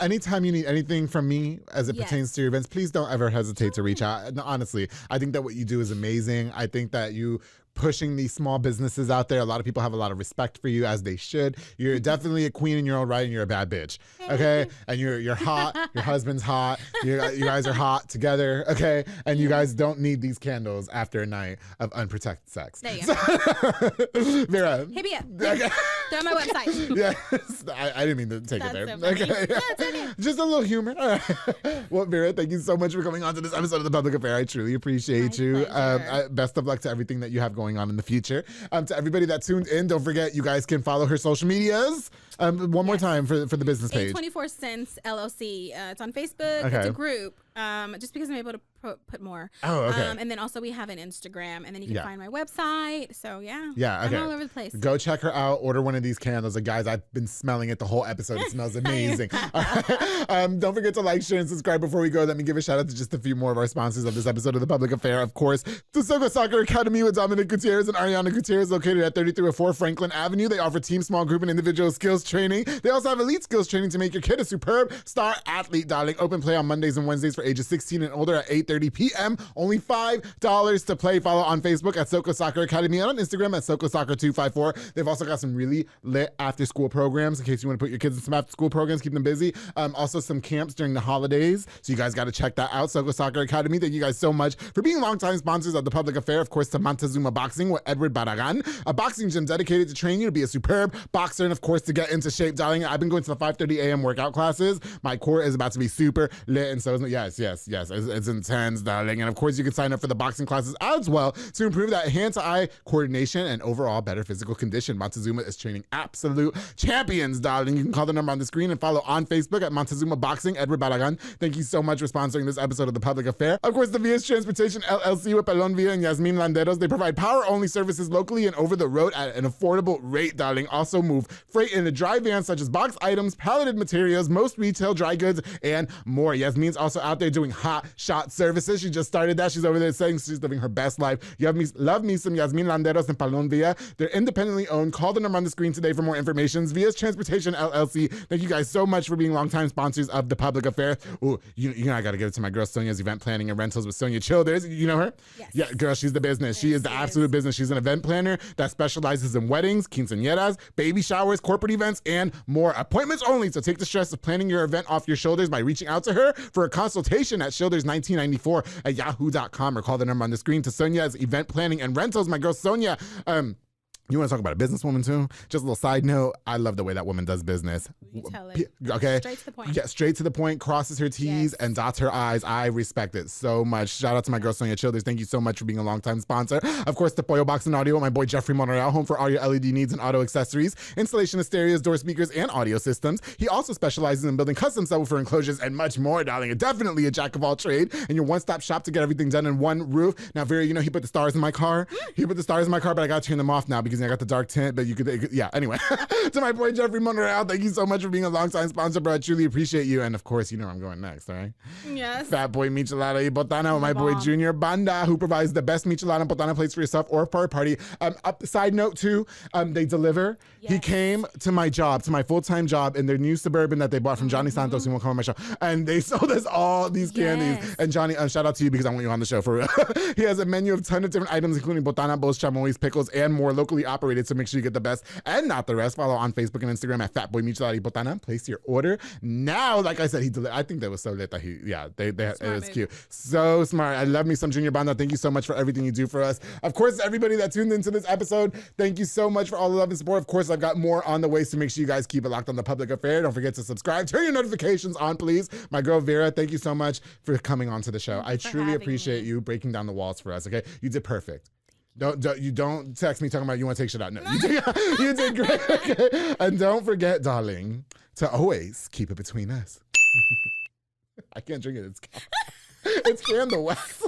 anytime you need anything from me as it pertains to your events, please don't ever hesitate to reach out. No, honestly, I think that what you do is amazing. I think that you pushing these small businesses out there. A lot of people have a lot of respect for you, as they should. You're definitely a queen in your own right, and you're a bad bitch. Okay, and you're hot. Your husband's hot. You guys are hot together. Okay, and you guys don't need these candles after a night of unprotected sex. There you go. Vera. Hit me up. They're on my website. Yes, I didn't mean to take it there. So okay. That's okay. Just a little humor. All right. Well, Vera, thank you so much for coming on to this episode of The Public Affair. I truly appreciate you. Best of luck to everything that you have going on in the future. To everybody that tuned in, don't forget you guys can follow her social medias. One more time for the business page. 24 Cents LLC. It's on Facebook. Okay. It's a group. Just because I'm able to put more. Oh, okay. And then also we have an Instagram, and then you can find my website. So yeah. Yeah. Okay. I'm all over the place. Go check her out. Order one of these candles. And guys, I've been smelling it the whole episode. It smells amazing. Don't forget to like, share, and subscribe. Before we go, let me give a shout out to just a few more of our sponsors of this episode of The Public Affair. Of course, the Soko Soccer Academy with Dominic Gutierrez and Ariana Gutierrez, located at 3304 Franklin Avenue. They offer team, small group, and individual skills training. They also have elite skills training to make your kid a superb star athlete, darling. Open play on Mondays and Wednesdays for ages 16 and older at 8:30 p.m. Only $5 to play. Follow on Facebook at Soko Soccer Academy and on Instagram at Soko Soccer 254. They've also got some really lit after school programs in case you want to put your kids in some after school programs, keep them busy. Also some camps during the holidays. So you guys got to check that out. Soko Soccer Academy. Thank you guys so much for being longtime sponsors of The Public Affair. Of course, to Montezuma Boxing with Edward Barragan, a boxing gym dedicated to train you to be a superb boxer and of course to get into shape, darling. I've been going to the 5:30 a.m. workout classes. My core is about to be super lit, and so is yes. It's intense, darling. And of course, you can sign up for the boxing classes as well to improve that hand-to-eye coordination and overall better physical condition. Montezuma is training absolute champions, darling. You can call the number on the screen and follow on Facebook at Montezuma Boxing, Edward Barragan. Thank you so much for sponsoring this episode of The Public Affair. Of course, the Via's Transportation LLC with Pelon Villa and Yasmin Landeros. They provide power-only services locally and over the road at an affordable rate, darling. Also move freight in a dry van such as box items, palleted materials, most retail dry goods, and more. Yasmin's also out there doing hot shot services. She just started that. She's over there saying she's living her best life. Love me some Yasmin Landeros and Palon Villa. They're independently owned. Call the number on the screen today for more information. Via's Transportation LLC. Thank you guys so much for being longtime sponsors of The Public Affair. Ooh, you know I got to give it to my girl Sonia's Event Planning and Rentals with Sonia Childers. You know her? Yes. Yeah, girl, she's the business. She is the absolute business. She's an event planner that specializes in weddings, quinceañeras, baby showers, corporate events, and more. Appointments only. So take the stress of planning your event off your shoulders by reaching out to her for a consultation at Childers1994 at yahoo.com or call the number on the screen to Sonia's Event Planning and Rentals. My girl Sonia, you want to talk about a businesswoman too? Just a little side note. I love the way that woman does business. You tell it. Okay. Straight to the point. Yeah, straight to the point, crosses her T's and dots her I's. I respect it so much. Shout out to my girl Sonia Childers. Thank you so much for being a longtime sponsor. Of course, the Pollo Box and Audio with my boy Jeffrey Monreal, home for all your LED needs and auto accessories, installation of stereos, door speakers, and audio systems. He also specializes in building custom subwoofer enclosures and much more, darling. Definitely a jack of all trade and your one-stop shop to get everything done in one roof. Now, Vera, you know he put the stars in my car. But I got to turn them off now because I got the dark tint. But anyway. To my boy Jeffrey Monreal, thank you so much for being a longtime sponsor, bro. I truly appreciate you. And of course, you know where I'm going next, all right? Yes. Fat Boy Michelada y Botana with my boy Junior Banda, who provides the best Michelada and Botana plates for yourself or for a party. Side note too, they deliver. Yes. He came to my job, to my full-time job in their new Suburban that they bought from Johnny Santos, who won't come on my show. And they sold us all these candies. And Johnny, shout out to you because I want you on the show for real. He has a menu of 10 of different items, including Botana, bowls, chamois, pickles, and more, locally operated. So make sure you get the best and not the rest. Follow on Facebook and Instagram at Fatboy Michelada y Botana. Place your order now. Like I said, I think that was so lit that it was cute. So smart. I love me some Junior Banda. Thank you so much for everything you do for us. Of course, everybody that tuned into this episode, thank you so much for all the love and support. Of course, I've got more on the way, so make sure you guys keep it locked on The Public Affair. Don't forget to subscribe. Turn your notifications on, please. My girl Vera, thank you so much for coming on to the show. I truly appreciate you breaking down the walls for us, okay? You did perfect. Don't text me talking about you want to take shit out. No, you did great. Okay? And don't forget, darling, to always keep it between us. I can't drink it. It's candle wax.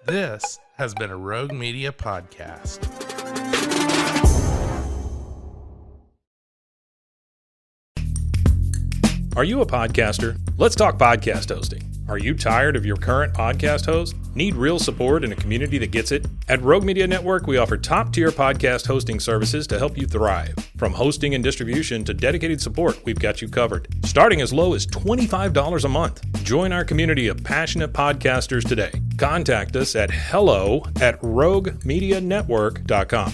This has been a Rogue Media podcast. Are you a podcaster? Let's talk podcast hosting. Are you tired of your current podcast host? Need real support in a community that gets it? At Rogue Media Network, we offer top-tier podcast hosting services to help you thrive. From hosting and distribution to dedicated support, we've got you covered. Starting as low as $25 a month. Join our community of passionate podcasters today. Contact us at hello@roguemedianetwork.com.